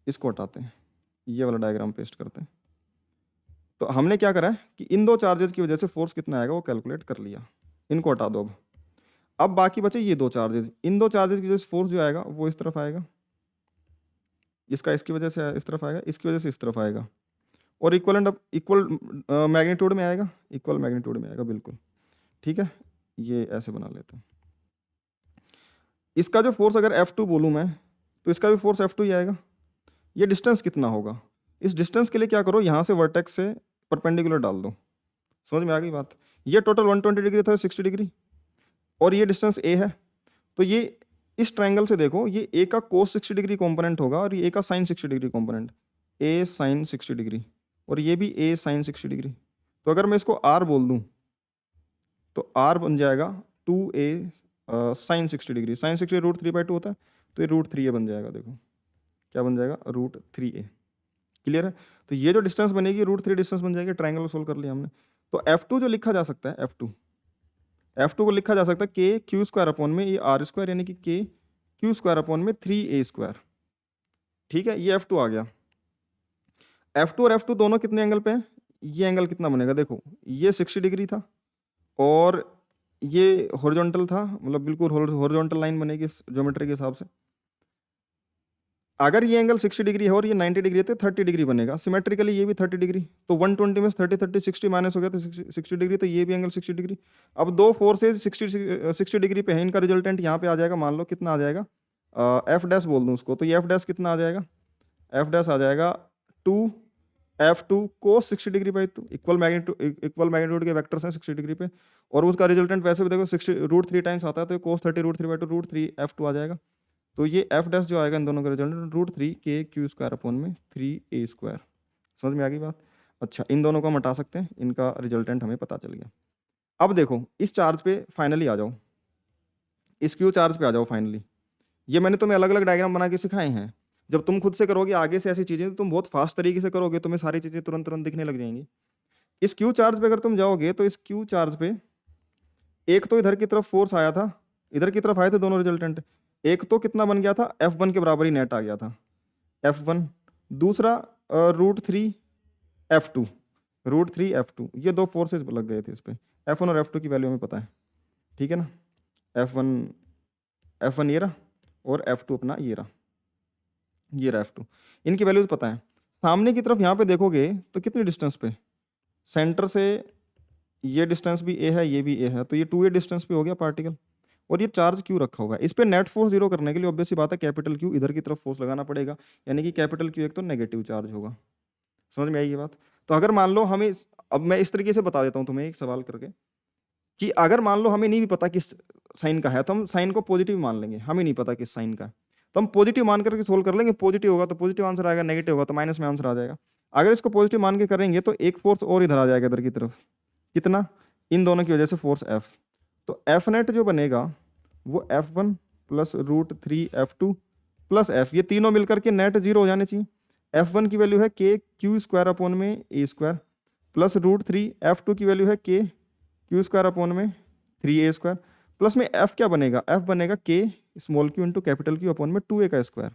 इसको हटाते हैं, ये वाला डायग्राम पेस्ट करते हैं। तो हमने क्या करा है कि इन दो चार्जेस की वजह से फोर्स कितना आएगा वो कैलकुलेट कर लिया, इनको हटा दो। अब बाकी बचे ये दो चार्जेस, इन दो चार्जेस की वजह से फोर्स जो आएगा वो इस तरफ आएगा, इसका इसकी वजह से इस तरफ आएगा, इसकी वजह से इस तरफ आएगा, और इक्वल मैग्नीट्यूड में आएगा, इक्वल मैग्नीट्यूड में आएगा, बिल्कुल ठीक है। ये ऐसे बना लेते हैं। इसका जो फोर्स अगर F2 बोलूँ मैं, तो इसका भी फोर्स F2 ही आएगा। ये डिस्टेंस कितना होगा, इस डिस्टेंस के लिए क्या करो, यहाँ से वर्टेक्स से परपेंडिकुलर डाल दो। समझ में आ गई बात। ये टोटल 120 डिग्री था, 60 डिग्री, और ये डिस्टेंस ए है, तो ये इस ट्रायंगल से देखो, ये ए का कोस 60 डिग्री कॉम्पोनेंट होगा और ये ए का साइन 60 डिग्री कॉम्पोनेंट, ए साइन 60 डिग्री, और ये भी ए साइन 60 डिग्री। तो अगर मैं इसको आर बोल दूं तो आर बन जाएगा 2a साइन 60 डिग्री, साइन 60 √3/2 होता है, तो ये √3a बन जाएगा। देखो क्या बन जाएगा, √3a। क्लियर है। तो ये जो डिस्टेंस बनेगी √3 डिस्टेंस बन जाएगी। ट्रायंगल सोल्व कर लिया हमने। तो F2 जो लिखा जा सकता है, F2 को लिखा जा सकता है के क्यू स्क्वायर अपॉन में ये आर स्क्वायर, यानी कि के क्यू स्क्वायर अपॉन में 3a स्क्वायर, ठीक है। ये F2 आ गया। F2 और F2 दोनों कितने एंगल पे हैं, ये एंगल कितना बनेगा, देखो ये 60 डिग्री था और ये हॉरिजॉन्टल था, मतलब बिल्कुल हॉरिजॉन्टल लाइन बनेगी इस ज्योमेट्री के हिसाब से। अगर ये एंगल 60 डिग्री है और ये 90 डिग्री है तो 30 डिग्री बनेगा। सिमेट्रिकली ये भी 30 डिग्री, तो 120 में 30 30 60 माइनस हो गया तो 60 डिग्री, तो ये भी एंगल 60 डिग्री। अब दो फोर्सेज 60 डिग्री पे है, इनका रिजल्टेंट यहाँ पे आ जाएगा, मान लो कितना आ जाएगा, एफ डैश बोल दूँ उसको, तो ये एफ डैश कितना आ जाएगा, एफ डैश आ जाएगा 2F2 cos 60 degree by 2, equal magnitude के वेक्टर्स हैं 60 डिग्री पे, और उसका रिजल्टेंट वैसे भी देखो 60 √3 टाइम्स आता है, तो कोस 30 √3/2 √3F2 आ जाएगा। तो ये एफ डैश जो आएगा इन दोनों का रिजल्टेंट √3 के क्यू स्क्वायर अपॉन में 3a स्क्वायर। समझ में आ गई बात। अच्छा, इन दोनों को हम हटा सकते हैं, इनका रिजल्टेंट हमें पता चल गया। अब देखो इस चार्ज पे फाइनली आ जाओ, इस क्यू चार्ज पे आ जाओ फाइनली। ये मैंने तुम्हें अलग अलग डायग्राम बना के सिखाए हैं। जब तुम खुद से करोगे आगे से ऐसी चीज़ें तो तुम बहुत फास्ट तरीके से करोगे, तुम्हें सारी चीज़ें तुरंत तुरंत दिखने लग जाएंगी। इस क्यू चार्ज पे अगर तुम जाओगे तो इस क्यू चार्ज पे एक तो इधर की तरफ फोर्स आया था, इधर की तरफ आए थे दोनों रिजल्टेंट। एक तो कितना बन गया था, F1 के बराबर ही नेट आ गया था, F1। दूसरा √3F2, √3F2, ये दो फोर्सेज लग गए थे इस पर। F1 और F2 की वैल्यू हमें पता है, ठीक है ना। F1 ये रहा और F2 अपना ये रहा, ये रहा F2। इनकी वैल्यूज पता है। सामने की तरफ यहाँ पे देखोगे तो कितनी डिस्टेंस पे, सेंटर से ये डिस्टेंस भी a है, ये भी a है, तो ये 2a डिस्टेंस पे हो गया पार्टिकल, और ये चार्ज क्यू रखा हुआ है। इस पे नेट फोर्स जीरो करने के लिए ऑब्वियस सी बात है कैपिटल क्यू इधर की तरफ फोर्स लगाना पड़ेगा, यानी कि कैपिटल क्यू एक तो नेगेटिव चार्ज होगा। समझ में आई ये बात? तो अगर मान लो हमें अब मैं इस तरीके से बता देता हूँ तुम्हें एक सवाल करके कि अगर मान लो हमें नहीं भी पता किस साइन का है तो हम साइन को पॉजिटिव मान लेंगे, हमें नहीं पता किस साइन का है तो हम पॉजिटिव मान करके सोल्व कर लेंगे। पॉजिटिव होगा तो पॉजिटिव आंसर आएगा, नेगेटिव होगा तो माइनस में आंसर आ जाएगा। अगर इसको पॉजिटिव मान के करेंगे तो एक फोर्स और इधर आ जाएगा इधर की तरफ, कितना, इन दोनों की वजह से फोर्स एफ। तो एफ नेट जो बनेगा वो F1 plus √3 F2 plus F, ये तीनों मिलकर के नेट जीरो हो जाने चाहिए। F1 की वैल्यू है के क्यू स्क्वायर अपॉन में ए स्क्वायर प्लस √3, F2 की वैल्यू है के क्यू स्क्वायर अपॉन में 3a स्क्वायर प्लस में एफ क्या बनेगा, एफ बनेगा के small Q into capital Q upon में 2a का स्क्वायर,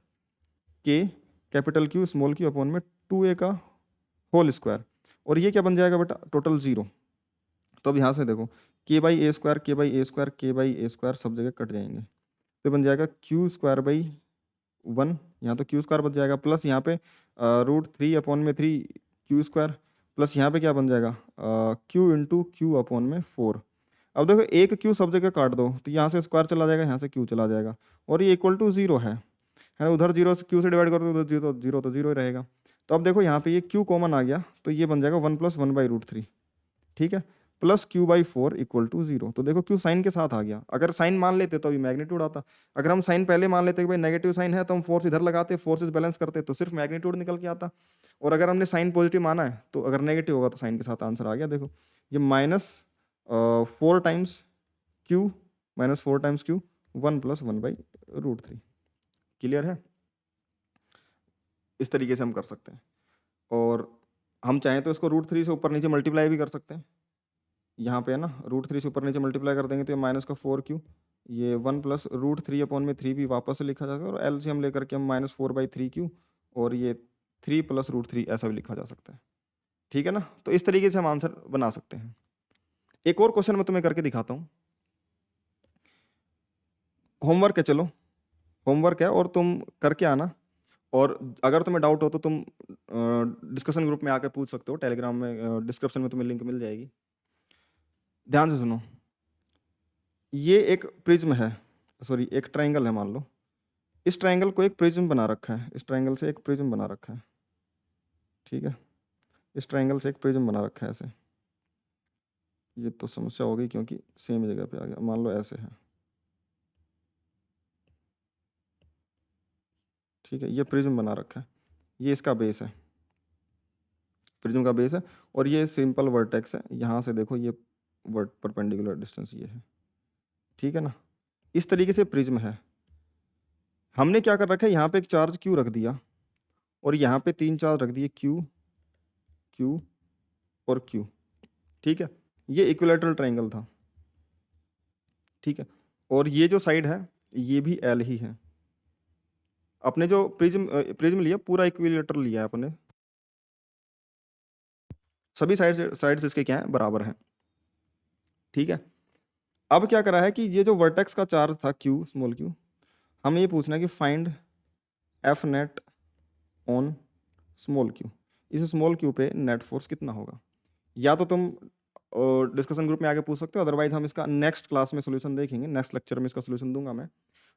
के capital Q small Q upon में 2a का होल स्क्वायर, और ये क्या बन जाएगा बेटा, टोटल जीरो। तो अब यहाँ से देखो के बाई ए स्क्वायर, के बाई ए स्क्वायर, के बाई ए स्क्वायर सब जगह कट जाएंगे तो बन जाएगा क्यू स्क्वायर बाई 1, यहाँ तो क्यू स्क्वायर बच जाएगा प्लस यहाँ पे √3 अपॉन में 3 क्यू स्क्वायर प्लस यहाँ पे क्या बन जाएगा क्यू इंटू क्यू अपॉन में 4। अब देखो एक क्यू सब जगह काट दो तो यहाँ से स्क्वायर चला जाएगा, यहाँ से क्यू चला जाएगा और ये इक्वल टू जीरो है उधर जीरो से क्यू से डिवाइड कर दो उधर जीरो, जीरो तो जीरो ही रहेगा। तो अब देखो यहाँ पे ये क्यू कॉमन आ गया तो ये बन जाएगा 1 + 1/√3, ठीक है, plus q by 4 equal to zero. तो देखो क्यू साइन के साथ आ गया, अगर साइन मान लेते तो अभी मैग्नीट्यूड आता, अगर हम साइन पहले मान लेते कि भाई नेगेटिव साइन है तो हम फोर्स इधर लगाते, फोर्सेस बैलेंस करते तो सिर्फ मैग्नीट्यूड निकल के आता, और अगर हमने साइन पॉजिटिव माना है तो अगर नेगेटिव होगा तो साइन के साथ आंसर आ गया। देखो ये -4 times Q, -4 times Q 1 + 1/√3। Clear है? इस तरीके से हम कर सकते हैं, और हम चाहें तो इसको √3 से ऊपर नीचे मल्टीप्लाई भी कर सकते हैं। यहाँ पे है ना √3 से ऊपर नीचे मल्टीप्लाई कर देंगे तो ये -4 क्यू, ये 1 + √3 अपॉन में 3 भी वापस से लिखा जा सकता है, और एलसीएम लेकर के हम -4/3 क्यू और ये 3 + √3 ऐसा भी लिखा जा सकता है। ठीक है ना? तो इस तरीके से हम आंसर बना सकते हैं। एक और क्वेश्चन मैं तुम्हें करके दिखाता हूँ। होमवर्क है, चलो होमवर्क है और तुम करके आना, और अगर तुम्हें डाउट हो तो तुम डिस्कशन ग्रुप में आके पूछ सकते हो, टेलीग्राम में डिस्क्रिप्शन में तुम्हें लिंक मिल जाएगी। ध्यान से सुनो, ये एक प्रिज्म है, सॉरी एक ट्रायंगल है, मान लो इस ट्रायंगल को एक प्रिज्म बना रखा है, इस ट्रायंगल से एक प्रिज्म बना रखा है, ठीक है, इस ट्रायंगल से एक प्रिज्म बना रखा है ऐसे। ये तो समस्या हो गई क्योंकि सेम जगह पे आ गया, मान लो ऐसे है, ठीक है, ये प्रिज्म बना रखा है, ये इसका बेस है, प्रिज्म का बेस है, और ये सिंपल वर्टेक्स है, यहाँ से देखो ये परपेंडिकुलर डिस्टेंस ये है, ठीक है ना। इस तरीके से प्रिज्म है। हमने क्या कर रखा है, यहाँ पे एक चार्ज क्यू रख दिया और यहाँ पे 3 चार्ज रख दिए क्यू, क्यू और क्यू, ठीक है। ये इक्विलैटरल ट्रायंगल था, ठीक है, और ये जो साइड है ये भी एल ही है। अपने जो प्रिज्म लिया पूरा इक्विलैटरल लिया है अपने, सभी साइड्स इसके क्या है, बराबर हैं, ठीक है। अब क्या करा है कि ये जो वर्टेक्स का चार्ज था क्यू स्मॉल क्यू, हमें ये पूछना है कि find F net on small Q, इस स्मॉल क्यू पे नेट फोर्स कितना होगा। या तो तुम डिस्कशन ग्रुप में आके पूछ सकते हो, अदरवाइज हम इसका नेक्स्ट क्लास में सोल्यूशन देखेंगे, नेक्स्ट लेक्चर में इसका सोल्यूशन दूंगा मैं।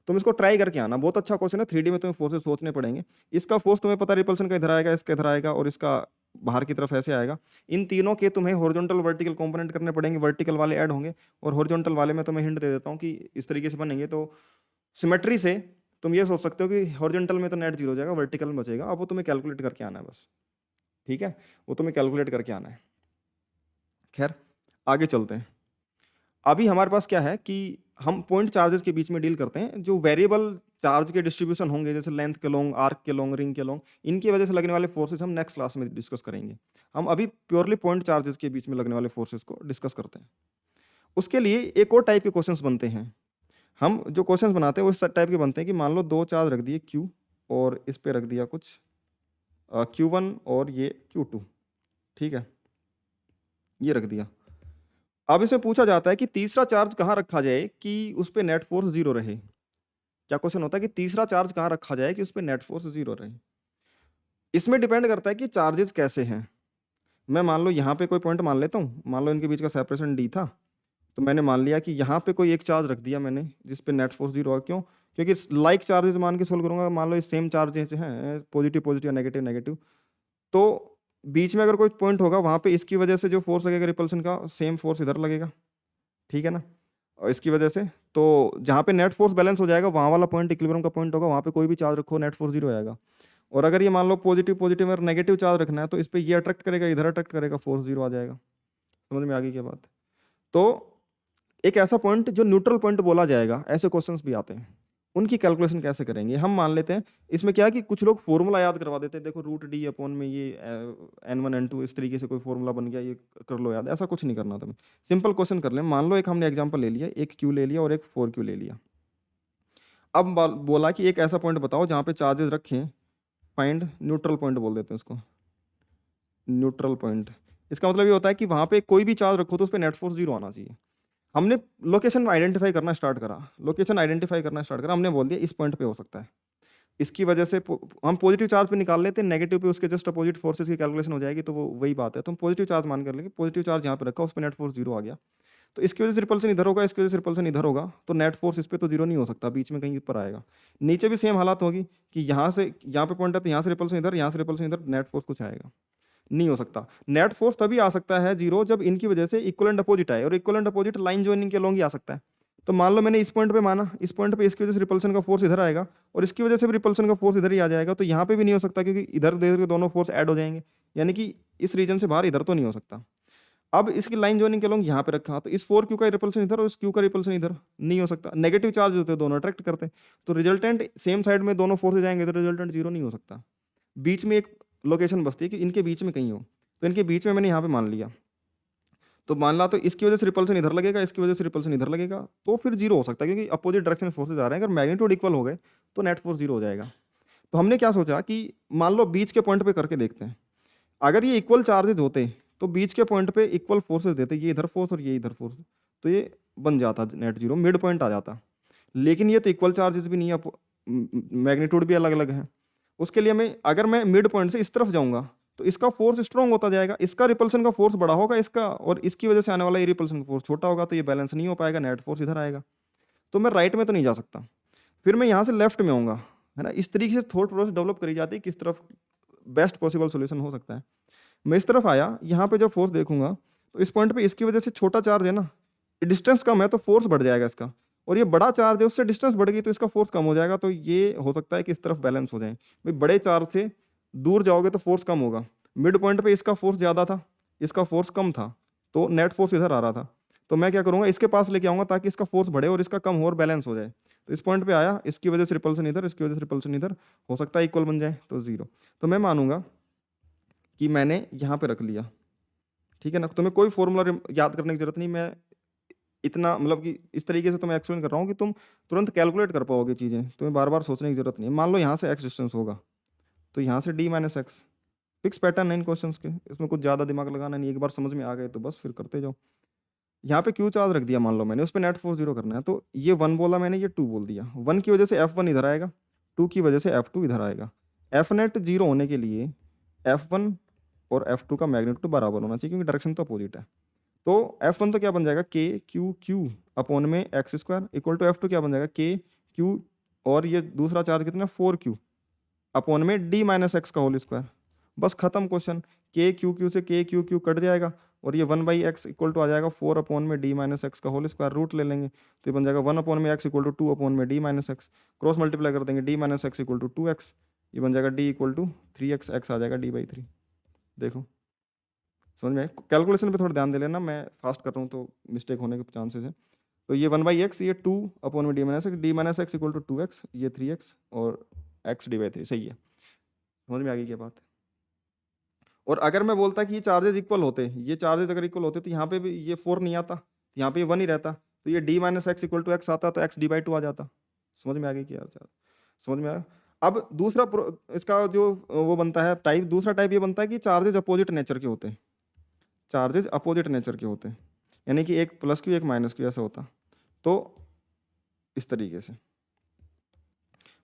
तुम इसको ट्राई करके आना, बहुत अच्छा क्वेश्चन है, 3D में तुम्हें फोर्सेस सोचने पड़ेंगे। इसका फोर्स तुम्हें पता रिपल्सन का इधर आएगा, इसका इधर आएगा और इसका बाहर की तरफ ऐसे आएगा। इन तीनों के तुम्हें हॉरिजॉन्टल वर्टिकल कंपोनेंट करने पड़ेंगे, वर्टिकल वाले ऐड होंगे, और हॉरिजॉन्टल वाले में तुम्हें हिंट दे देता हूँ कि इस तरीके से बनेंगे। तो सिमेट्री से तुम ये सोच सकते हो कि हॉरिजॉन्टल में तो नेट जीरो हो जाएगा, वर्टिकल में बचेगा। अब वो तुम्हें कैलकुलेट करके आना है बस, ठीक है, वो तुम्हें कैलकुलेट करके आना है। खैर आगे चलते हैं। अभी हमारे पास क्या है कि हम पॉइंट चार्जेस के बीच में डील करते हैं। जो वेरिएबल चार्ज के डिस्ट्रीब्यूशन होंगे, जैसे लेंथ के लॉन्ग, आर्क के लॉन्ग, रिंग के लॉन्ग, इनकी वजह से लगने वाले फोर्सेस हम नेक्स्ट क्लास में डिस्कस करेंगे। हम अभी प्योरली पॉइंट चार्जेस के बीच में लगने वाले फोर्सेस को डिस्कस करते हैं। उसके लिए एक और टाइप के क्वेश्चंस बनते हैं। हम जो क्वेश्चंस बनाते हैं वो इस टाइप के बनते हैं कि मान लो 2 चार्ज रख दिए Q और इस पे रख दिया कुछ Q1 और ये Q2, ठीक है, ये रख दिया। अब इसमें पूछा जाता है कि तीसरा चार्ज कहाँ रखा जाए कि उस पर नेट फोर्स जीरो रहे। क्या क्वेश्चन होता है कि तीसरा चार्ज कहाँ रखा जाए कि उस पर नेट फोर्स जीरो रहे। इसमें डिपेंड करता है कि चार्जेस कैसे हैं। मैं मान लो यहाँ पे कोई पॉइंट मान लेता हूँ, मान लो इनके बीच का सेपरेशन D था, तो मैंने मान लिया कि यहाँ पे कोई एक चार्ज रख दिया मैंने जिस पे नेट फोर्स जीरो है। क्यों? क्योंकि लाइक चार्जेस मान के सोल्व करूंगा, मान लो ये सेम चार्जेस हैं, पॉजिटिव पॉजिटिव नेगेटिव नेगेटिव, तो बीच में अगर कोई पॉइंट होगा वहाँ पे इसकी वजह से जो फोर्स लगेगा रिपल्सन का, सेम फोर्स इधर लगेगा, ठीक है ना। और इसकी वजह से तो जहाँ पे नेट फोर्स बैलेंस हो जाएगा वहाँ वाला पॉइंट इक्विलिब्रियम का पॉइंट होगा, वहाँ पे कोई भी चार्ज रखो नेट फोर्स जीरो आएगा। और अगर ये मान लो पॉजिटिव पॉजिटिव और नेगेटिव चार्ज रखना है तो इस पे ये अट्रैक्ट करेगा, इधर अट्रैक्ट करेगा, फोर्स जीरो आ जाएगा। समझ में आ गई क्या बात? तो एक ऐसा पॉइंट जो न्यूट्रल पॉइंट बोला जाएगा, ऐसे क्वेश्चंस भी आते हैं, उनकी कैलकुलेशन कैसे करेंगे? हम मान लेते हैं इसमें क्या है कि कुछ लोग फॉर्मूला याद करवा देते हैं, देखो रूट डी अपॉन में ये n1 n2 इस तरीके से कोई फॉर्मूला बन गया, ये कर लो याद। ऐसा कुछ नहीं करना तुम्हें, सिंपल क्वेश्चन कर ले। मान लो एक हमने एग्जांपल ले लिया, एक q ले लिया और एक 4q ले लिया। अब बोला कि एक ऐसा पॉइंट बताओ जहाँ पे चार्जेस रखें, फाइंड न्यूट्रल पॉइंट बोल देते हैं उसको, न्यूट्रल पॉइंट। इसका मतलब ये होता है कि वहाँ पे कोई भी चार्ज रखो तो उस पर नेट फोर्स जीरो आना चाहिए। हमने लोकेशन आइडेंटिफाई करना स्टार्ट करा, लोकेशन आइडेंटिफाई करना स्टार्ट करा, हमने बोल दिया इस पॉइंट पे हो सकता है, इसकी वजह से हम पॉजिटिव चार्ज पे निकाल लेते हैं, नेगेटिव पे उसके जस्ट अपोजिट फोर्सेस की कैलकुलेशन हो जाएगी, तो वो वही बात है। तो हम पॉजिटिव चार्ज मान कर लेंगे, पॉजिटिव चार्ज यहाँ पे रखा, उस पर नेट फोर्स जीरो आ गया, तो इसकी वजह से रिपल्सन इधर होगा, इसकी वजह से रिपल्सन इधर होगा, तो नेट फोर्स इस पर तो जीरो नहीं हो सकता, बीच में कहीं पर आएगा। नीचे भी सेम हालात होगी कि यहाँ से यहाँ पे पॉइंट है तो यहाँ से रिपल्सन इधर, यहाँ से रिपल्सन इधर, नेट फोर्स कुछ आएगा नहीं हो सकता। नेट फोर्स तभी आ सकता है जीरो जब इनकी वजह से इक्वल एंड अपोजिट आए, और equal and opposite line joining के लॉन्ग ही आ सकता है। तो मान लो मैंने इस पॉइंट पे माना, इस पॉइंट पे इसकी वजह से रिपल्सन का फोर्स इधर आएगा और इसकी वजह से भी रिपल्सन का फोर्स इधर ही आ जाएगा, तो यहाँ पे भी नहीं हो सकता क्योंकि इधर उधर के दोनों फोर्स ऐड हो जाएंगे, यानी कि इस रीजन से बाहर इधर तो नहीं हो सकता। अब इसकी लाइन ज्वाइनिंग के लॉन्ग यहाँ पे रखा, तो इस 4q का रिपल्सन इधर और इस q का रिपल्सन इधर नहीं हो सकता। नेगेटिव चार्ज होते हैं दोनों अट्रैक्ट करते हैं, तो रिजल्टेंट सेम साइड में दोनों फोर्सेज जाएंगे तो रिजल्टेंट जीरो नहीं हो सकता। बीच में एक लोकेशन बसती है कि इनके बीच में कहीं हो, तो इनके बीच में मैंने यहाँ पे मान लिया, तो मान ला तो इसकी वजह से रिपल्सन इधर लगेगा, इसकी वजह से रिपल्सन इधर लगेगा, तो फिर जीरो हो सकता है क्योंकि अपोजिट डायरेक्शन में फोर्सेज आ रहे हैं। अगर मैग्नीट्यूड इक्वल हो गए तो नेट फोर्स जीरो हो जाएगा। तो हमने क्या सोचा कि मान लो बीच के पॉइंट पे करके देखते हैं, अगर ये इक्वल चार्जेज होते तो बीच के पॉइंट पे इक्वल फोर्सेज देते, ये इधर फोर्स और ये इधर फोर्स, तो ये बन जाता नेट जीरो, मिड पॉइंट आ जाता। लेकिन ये तो इक्वल चार्जेस भी नहीं है, मैग्नीट्यूड भी अलग अलग है। उसके लिए मैं अगर मैं मिड पॉइंट से इस तरफ जाऊंगा तो इसका फोर्स स्ट्रॉन्ग होता जाएगा, इसका रिपल्सन का फोर्स बड़ा होगा इसका, और इसकी वजह से आने वाला ये रिपल्सन का फोर्स छोटा होगा, तो ये बैलेंस नहीं हो पाएगा, नेट फोर्स इधर आएगा। तो मैं राइट में तो नहीं जा सकता, फिर मैं यहाँ से लेफ्ट में आऊँगा, है ना। इस तरीके से थॉट प्रोसेस डेवलप करी जाती है किस तरफ बेस्ट पॉसिबल सोल्यूशन हो सकता है। मैं इस तरफ आया, यहाँ पे जब फोर्स देखूंगा तो इस पॉइंट पे इसकी वजह से छोटा चार्ज है ना, डिस्टेंस कम है तो फोर्स बढ़ जाएगा इसका, और ये बड़ा चार्ज है उससे डिस्टेंस बढ़ गई तो इसका फोर्स कम हो जाएगा, तो ये हो सकता है कि इस तरफ बैलेंस हो जाए। भाई बड़े चार्ज से दूर जाओगे तो फोर्स कम होगा, मिड पॉइंट पे इसका फोर्स ज़्यादा था, इसका फोर्स कम था, तो नेट फोर्स इधर आ रहा था, तो मैं क्या करूँगा इसके पास लेके आऊँगा ताकि इसका फोर्स बढ़े और इसका कम हो और बैलेंस हो जाए। तो इस पॉइंट पे आया, इसकी वजह से रिपल्सन इधर, इसकी वजह से रिपल्सन इधर, हो सकता है इक्वल बन जाए तो जीरो। तो मैं मानूंगा कि मैंने यहाँ पे रख लिया, ठीक है ना। तुम्हें कोई फॉर्मूला याद करने की जरूरत नहीं, मैं इतना मतलब कि इस तरीके से तुम्हें एक्सप्लेन कर रहा हूँ कि तुम तुरंत कैलकुलेट कर पाओगे चीज़ें, तुम्हें बार बार सोचने की जरूरत नहीं है। मान लो यहाँ से एक्स डिस्टेंस होगा तो यहाँ से D minus x, fix pattern है इन क्वेश्चन के, इसमें कुछ ज़्यादा दिमाग लगाना नहीं, एक बार समझ में आ गए तो बस फिर करते जाओ। यहाँ पे क्यू चार्ज रख दिया मान लो मैंने, उस पर नेट फोर्स जीरो करना है, तो ये 1 बोला मैंने, ये 2 बोल दिया। 1 की वजह से F1 इधर आएगा, 2 की वजह से F2 इधर आएगा। एफ नेट जीरो होने के लिए F1 और F2 का मैग्नीट्यूड बराबर होना चाहिए क्योंकि डायरेक्शन तो अपोजिट है। तो F1 तो क्या बन जाएगा के क्यू क्यू अपॉन में x square equal to F2 क्या बन जाएगा के क्यू, और ये दूसरा चार्ज कितना 4Q अपॉन में डी माइनस एक्स का होल स्क्वायर। बस खत्म क्वेश्चन, के क्यू क्यू से के क्यू क्यू कट जाएगा और ये 1/x इक्वल टू आ जाएगा 4 अपॉन में डी माइनस एक्स का होल स्क्वायर, रूट ले लेंगे तो ये बन जाएगा 1 अपॉन में x इक्वल टू 2 अपॉन में d minus x, cross multiply कर देंगे d minus x equal to 2x, ये बन जाएगा d equal to 3x, x आ जाएगा d/3। देखो समझ में, कैलकुलेशन पे थोड़ा ध्यान दे लेना, मैं फास्ट कर रहा हूँ तो मिस्टेक होने के चांसेस है। तो ये 1/x, ये 2 अपॉन में d minus x equal to 2x, ये 3x और x d/3, सही है। समझ में आ गई क्या बात? और अगर मैं बोलता कि ये चार्जेस इक्वल होते, ये चार्जेस अगर इक्वल होते तो यहाँ पे भी ये 4 नहीं आता, यहाँ पे ये 1 ही रहता, तो ये d minus x equal to x आता तो x d/2 आ जाता। समझ में आ गई क्या यार? समझ में आया? अब दूसरा इसका जो वो बनता है टाइप, दूसरा टाइप ये बनता है कि चार्जेस अपोजिट नेचर के होते हैं, चार्जेस अपोजिट नेचर के होते हैं, यानी कि एक प्लस क्यू एक माइनस क्यू ऐसा होता। तो इस तरीके से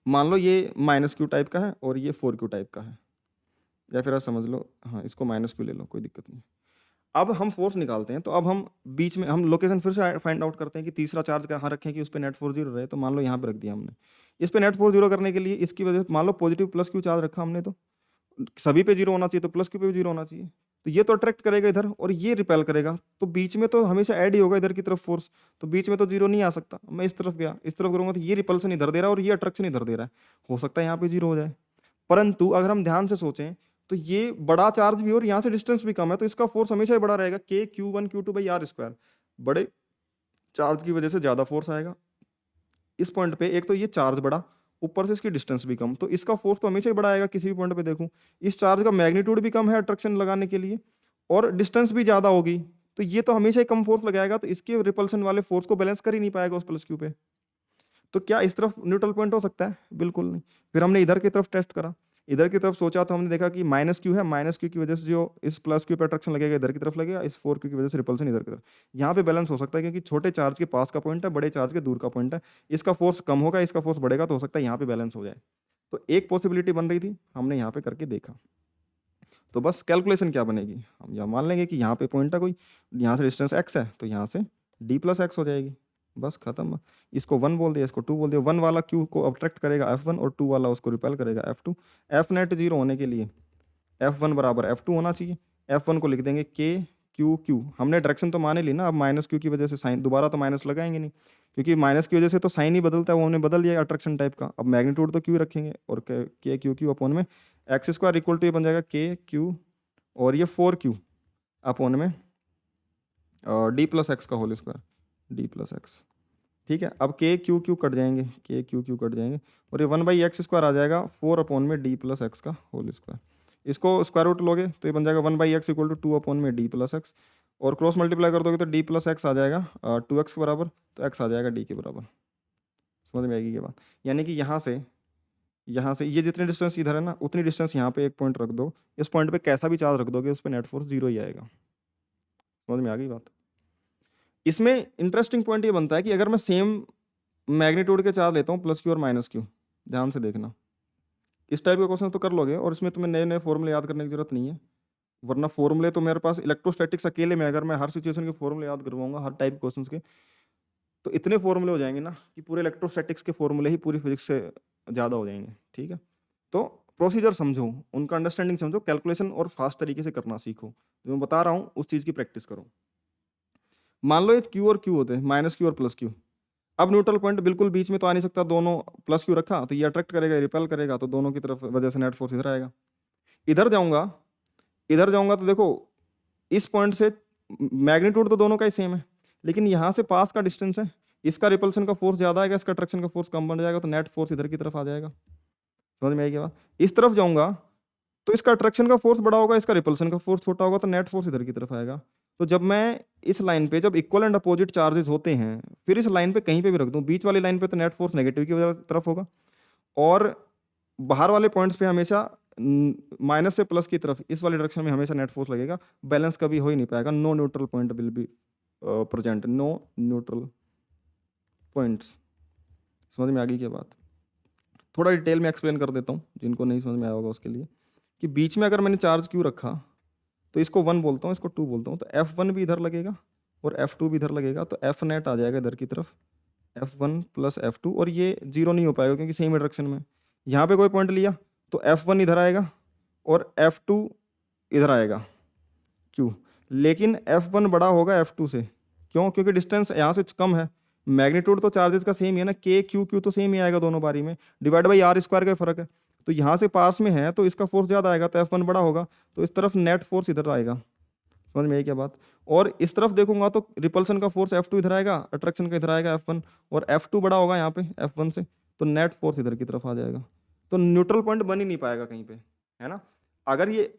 मान लो ये माइनस क्यू टाइप का है और ये 4Q टाइप का है, या फिर आप समझ लो हाँ इसको माइनस क्यू ले लो, कोई दिक्कत नहीं। अब हम फोर्स निकालते हैं, तो अब हम बीच में हम लोकेशन फिर से फाइंड आउट करते हैं कि तीसरा चार्ज कहाँ रखें कि उस पर नेट फोर्स 0 रहे। तो मान लो यहाँ पे रख दिया हमने, इस पे नेट फोर्स 0 करने के लिए इसकी वजह से मान लो पॉजिटिव प्लस क्यू चार्ज रखा हमने, तो सभी पे 0 होना चाहिए, तो प्लस क्यू पे भी 0 होना चाहिए। तो ये तो अट्रैक्ट करेगा इधर और ये रिपेल करेगा, तो बीच में तो हमेशा ऐड ही होगा इधर की तरफ फोर्स, तो बीच में तो 0 नहीं आ सकता। मैं इस तरफ गया, इस तरफ करूंगा तो ये रिपल्सन इधर दे रहा है और ये अट्रैक्शन इधर दे रहा है, हो सकता है यहाँ पे 0 हो जाए। परंतु अगर हम ध्यान से सोचें तो ये बड़ा चार्ज भी और यहाँ से डिस्टेंस भी कम है, तो इसका फोर्स हमेशा ही बड़ा रहेगा, k Q1 Q2 by are square. बड़े चार्ज की वजह से ज़्यादा फोर्स आएगा इस पॉइंट पे, एक तो ये चार्ज बड़ा, ऊपर से इसकी डिस्टेंस भी कम, तो इसका फोर्स तो हमेशा ही बड़ा आएगा किसी भी पॉइंट पे देखूं। इस चार्ज का मैग्नीट्यूड भी कम है अट्रैक्शन लगाने के लिए, और डिस्टेंस भी ज़्यादा होगी, तो ये तो हमेशा ही कम फोर्स लगाएगा, तो इसके रिपल्सन वाले फोर्स को बैलेंस कर ही नहीं पाएगा उस प्लस क्यू पे। तो क्या इस तरफ न्यूट्रल पॉइंट हो सकता है? बिल्कुल नहीं। फिर हमने इधर की तरफ टेस्ट करा, इधर की तरफ सोचा तो हमने देखा कि माइनस क्यू है, माइनस क्यू की वजह से जो इस प्लस क्यू पे अट्रैक्शन लगेगा इधर की तरफ लगेगा, इस 4 क्यू की वजह से रिपल्सन इधर की तरफ। यहाँ पे बैलेंस हो सकता है क्योंकि छोटे चार्ज के पास का पॉइंट है, बड़े चार्ज के दूर का पॉइंट है, इसका फोर्स कम होगा, इसका फोर्स बढ़ेगा, तो हो सकता है यहाँ पे बैलेंस हो जाए। तो एक पॉसिबिलिटी बन रही थी, हमने यहाँ पे करके देखा। तो बस कैलकुलेशन क्या बनेगी, हम यहाँ मान लेंगे कि यहाँ पे पॉइंट है कोई, यहाँ से डिस्टेंस x है, तो यहाँ से d प्लस एक्स हो जाएगी, बस खत्म। इसको 1 बोल दिया, इसको 2 बोल दिया। 1 वाला q को अट्रैक्ट करेगा F1 और 2 वाला उसको रिपेल करेगा F2। F नेट 0 होने के लिए F1 बराबर F2 होना चाहिए। F1 को लिख देंगे k q q, हमने डायरेक्शन तो मान ही ली ना, अब माइनस क्यू की वजह से साइन दोबारा तो माइनस लगाएंगे नहीं, क्योंकि माइनस की वजह से तो साइन ही बदलता है, वो हमने बदल दिया अट्रैक्शन टाइप का। अब मैग्नीट्यूड तो क्यू रखेंगे और के क्यू क्यू अपॉन में एक्स स्क्वायर इक्वल टू ये बन जाएगा के क्यू और ये 4q अपॉन में डी प्लस एक्स का whole square, D plus X. ठीक है, अब के क्यू क्यू कट जाएंगे, के क्यू क्यू कट जाएंगे और ये 1/x स्क्वायर आ जाएगा 4 अपॉन में डी प्लस एक्स का होल स्क्वायर। इसको स्क्वायर रूट लोगे तो ये बन जाएगा 1/x इक्वल टू 2 अपॉन में डी प्लस एक्स, और क्रॉस मल्टीप्लाई कर दोगे तो डी प्लस एक्स आ जाएगा 2x के बराबर, तो x आ जाएगा d के बराबर। समझ में आएगी ये बात? यानी कि यहाँ से ये जितनी डिस्टेंस इधर है ना, उतनी डिस्टेंस यहाँ पे एक पॉइंट रख दो, इस पॉइंट पे कैसा भी चार्ज रख दोगे उस पर नेट फोर्स 0 ही आएगा। समझ में आ गई बात? इसमें इंटरेस्टिंग पॉइंट ये बनता है कि अगर मैं सेम मैग्नीट्यूड के चार्ज लेता हूँ प्लस क्यू और माइनस क्यू, ध्यान से देखना, इस टाइप के क्वेश्चन तो कर लोगे और इसमें तुम्हें नए नए फॉर्मूले याद करने की जरूरत नहीं है, वरना फॉर्मूले तो मेरे पास इलेक्ट्रोस्टैटिक्स अकेले में अगर मैं हर सिचुएशन के फॉर्मूले याद करवाऊंगा हर टाइप क्वेश्चन के, तो इतने फॉर्मूले हो जाएंगे ना कि पूरे इलेक्ट्रोस्टैटिक्स के फॉर्मूले ही पूरी फिजिक्स से ज़्यादा हो जाएंगे। ठीक है, तो प्रोसीजर समझो, उनका अंडरस्टैंडिंग समझो, कैलकुलेशन और फास्ट तरीके से करना सीखो, जो मैं बता रहा हूँ उस चीज़ की प्रैक्टिस करो। मान लो ये क्यू और क्यू होते हैं, माइनस क्यू और प्लस क्यू। अब न्यूट्रल पॉइंट बिल्कुल बीच में तो आ नहीं सकता, दोनों प्लस क्यू रखा तो ये अट्रैक्ट करेगा, रिपेल करेगा, तो दोनों की तरफ वजह से नेट फोर्स इधर आएगा। इधर जाऊंगा तो देखो इस पॉइंट से मैग्नीट्यूड तो दोनों का ही सेम है, लेकिन यहाँ से पास का डिस्टेंस है, इसका रिपल्सन का फोर्स ज़्यादा आएगा, इसका अट्रैक्शन का फोर्स कम बन जाएगा, तो नेट फोर्स इधर की तरफ आ जाएगा। समझ में आएगी बात? इस तरफ जाऊंगा तो इसका अट्रैक्शन का फोर्स बड़ा होगा, इसका रिपल्सन का फोर्स छोटा होगा, तो नेट फोर्स इधर की तरफ आएगा। तो जब मैं इस लाइन पे जब इक्वल एंड अपोजिट चार्जेस होते हैं, फिर इस लाइन पे कहीं पे भी रख दूं, बीच वाली लाइन पे तो नेट फोर्स नेगेटिव की तरफ होगा, और बाहर वाले पॉइंट्स पे हमेशा माइनस से प्लस की तरफ इस वाले डायरेक्शन में हमेशा नेट फोर्स लगेगा। बैलेंस कभी हो ही नहीं पाएगा, no neutral point will be present, no neutral points. समझ में आ गई क्या बात? थोड़ा डिटेल में एक्सप्लेन कर देता हूँ जिनको नहीं समझ में आया होगा उसके लिए, कि बीच में अगर मैंने चार्ज क्यू रखा तो इसको 1 बोलता हूँ, इसको 2 बोलता हूँ, तो F1 भी इधर लगेगा और F2 भी इधर लगेगा, तो F नेट आ जाएगा इधर की तरफ F1 प्लस F2, और ये 0 नहीं हो पाएगा क्योंकि सेम डायरेक्शन में। यहाँ पे कोई पॉइंट लिया तो F1 इधर आएगा और F2 इधर आएगा, क्यों? लेकिन F1 बड़ा होगा F2 से, क्यों? क्योंकि डिस्टेंस यहाँ से कम है, मैग्नीट्यूड तो चार्जेस का सेम ही है ना, के क्यू क्यू तो सेम ही आएगा दोनों बारी में, डिवाइड बाई आर स्क्वायर का फर्क है, तो यहाँ से पास में है तो इसका फोर्स ज़्यादा आएगा, तो F1 बड़ा होगा, तो इस तरफ नेट फोर्स इधर आएगा। समझ में आई क्या बात? और इस तरफ देखूंगा तो रिपल्सन का फोर्स F2 इधर आएगा, अट्रैक्शन का इधर आएगा F1, और F2 बड़ा होगा यहाँ पे F1 से, तो नेट फोर्स इधर की तरफ आ जाएगा। तो न्यूट्रल पॉइंट बन ही नहीं पाएगा कहीं पे, है ना? अगर ये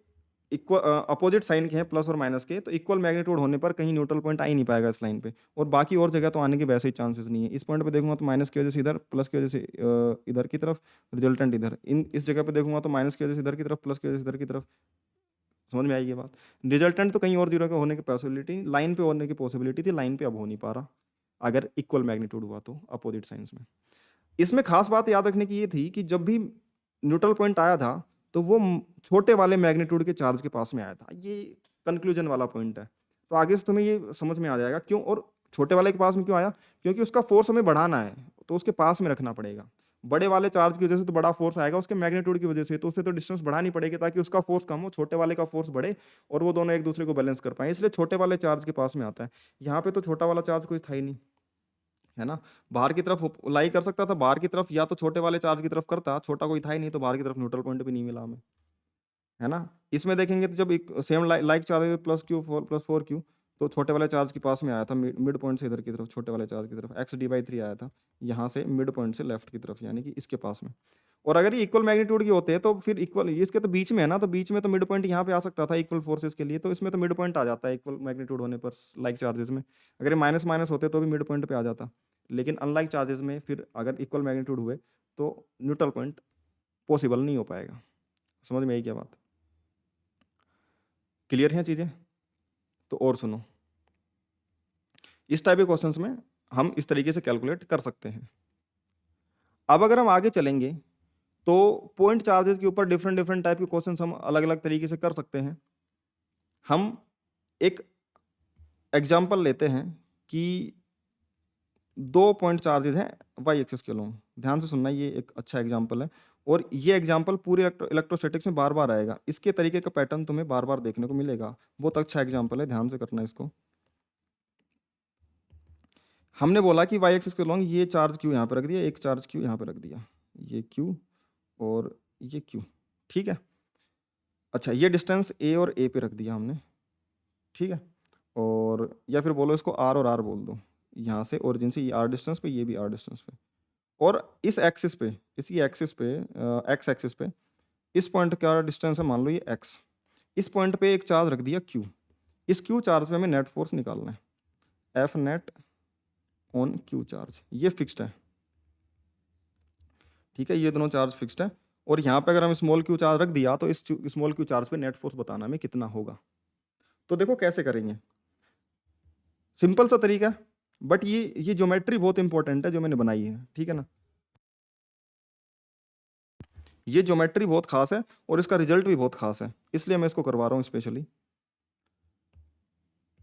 इक्वल अपोजिट साइन के हैं प्लस और माइनस के, तो इक्वल मैग्नीट्यूड होने पर कहीं न्यूट्रल पॉइंट आ ही नहीं पाएगा इस लाइन पे, और बाकी और जगह तो आने के वैसे ही चांसेस नहीं है। इस पॉइंट पे देखूंगा तो माइनस की वजह से इधर, प्लस की वजह से इधर की तरफ, रिजल्टेंट इधर, इस जगह पे देखूंगा तो माइनस की वजह से इधर की तरफ, प्लस की वजह से इधर की तरफ। समझ में आएगी बात? रिजल्टेंट तो कहीं और जीरो का होने की पॉसिबिलिटी, लाइन पे होने की पॉसिबिलिटी थी, लाइन पे अब हो नहीं पा रहा अगर इक्वल मैग्नीट्यूड हुआ तो अपोजिट साइंस में। इसमें खास बात याद रखने की ये थी कि जब भी न्यूट्रल पॉइंट आया था तो वो छोटे वाले मैग्नीट्यूड के चार्ज के पास में आया था, ये कंक्लूजन वाला पॉइंट है। तो आगे से तुम्हें ये समझ में आ जाएगा क्यों, और छोटे वाले के पास में क्यों आया, क्योंकि उसका फोर्स हमें बढ़ाना है तो उसके पास में रखना पड़ेगा। बड़े वाले चार्ज की वजह से तो बड़ा फोर्स आएगा उसके मैग्नीट्यूड की वजह से, तो उससे तो डिस्टेंस बढ़ानी पड़ेगी ताकि उसका फोर्स कम हो, छोटे वाले का फोर्स बढ़े और वो दोनों एक दूसरे को बैलेंस कर पाए, इसलिए छोटे वाले चार्ज के पास में आता है। यहाँ पे तो छोटा वाला चार्ज कोई था ही नहीं, है ना, बाहर की तरफ लाई कर सकता था, बाहर की तरफ या तो छोटे वाले चार्ज की तरफ करता, छोटा कोई था ही नहीं तो बाहर की तरफ न्यूट्रल पॉइंट भी नहीं मिला हमें, है ना। इसमें देखेंगे तो जब same like charge plus Q plus 4 Q, तो छोटे वाले चार्ज के पास में आया था मिड पॉइंट से इधर की तरफ, छोटे वाले चार्ज की तरफ x d/3 आया था यहाँ से मिड पॉइंट से लेफ्ट की तरफ, यानी कि इसके पास में। और अगर ये इक्वल मैग्नीट्यूड के होते हैं तो फिर इक्वल, इसके तो बीच में है ना, तो बीच में तो मिड पॉइंट यहाँ पे आ सकता था इक्वल फोर्सेस के लिए, तो इसमें तो मिड पॉइंट आ जाता है इक्वल मैग्नीट्यूड होने पर लाइक चार्जेस में। अगर ये माइनस माइनस होते तो भी मिड पॉइंट पे आ जाता, लेकिन अनलाइक चार्जेस में फिर अगर इक्वल मैग्नीट्यूड हुए तो न्यूट्रल पॉइंट पॉसिबल नहीं हो पाएगा। समझ में आई क्या बात? क्लियर हैं चीज़ें? तो और सुनो, इस टाइप के क्वेश्चंस में हम इस तरीके से कैलकुलेट कर सकते हैं। अब अगर हम आगे चलेंगे तो पॉइंट चार्जेस के ऊपर डिफरेंट डिफरेंट टाइप के क्वेश्चंस हम अलग अलग तरीके से कर सकते हैं। हम एक एग्जांपल लेते हैं कि 2 पॉइंट चार्जेस हैं वाई एक्सिस के लोग, ध्यान से सुनना, ये एक अच्छा एग्जांपल है और ये एग्जांपल पूरे इलेक्ट्रोस्टैटिक्स में बार बार आएगा, इसके तरीके का पैटर्न तुम्हें बार बार देखने को मिलेगा। बहुत अच्छा एग्जांपल है, ध्यान से करना इसको। हमने बोला कि वाई एक्सिस के लॉन्ग ये चार्ज क्यू यहाँ पे रख दिया, एक चार्ज क्यू यहाँ पे रख दिया, ये क्यू और ये क्यू, ठीक है। अच्छा, ये डिस्टेंस ए और ए पे रख दिया हमने, ठीक है। और या फिर बोलो इसको आर और आर बोल दो, यहाँ से ओरिजिन से ये आर डिस्टेंस पे, ये भी आर डिस्टेंस पे, और इस एक्सिस पे, इसी एक्सिस पे, एक्स एक्सिस पे इस पॉइंट का डिस्टेंस है मान लो ये एक्स, इस पॉइंट पे एक चार्ज रख दिया क्यू, इस क्यू चार्ज पे हमें नेट फोर्स निकालना है, F net on Q charge, ये फिक्स्ड है, ठीक है, ये दोनों चार्ज फिक्स्ड है। और यहाँ पे अगर हम स्मॉल क्यू चार्ज रख दिया तो इस स्मॉल क्यू चार्ज पे नेट फोर्स बताना हमें कितना होगा। तो देखो कैसे करेंगे, सिंपल सा तरीका है, बट ये ज्योमेट्री बहुत इंपॉर्टेंट है जो मैंने बनाई है, ठीक है ना, ये ज्योमेट्री बहुत खास है और इसका रिजल्ट भी बहुत खास है, इसलिए मैं इसको करवा रहा हूँ स्पेशली।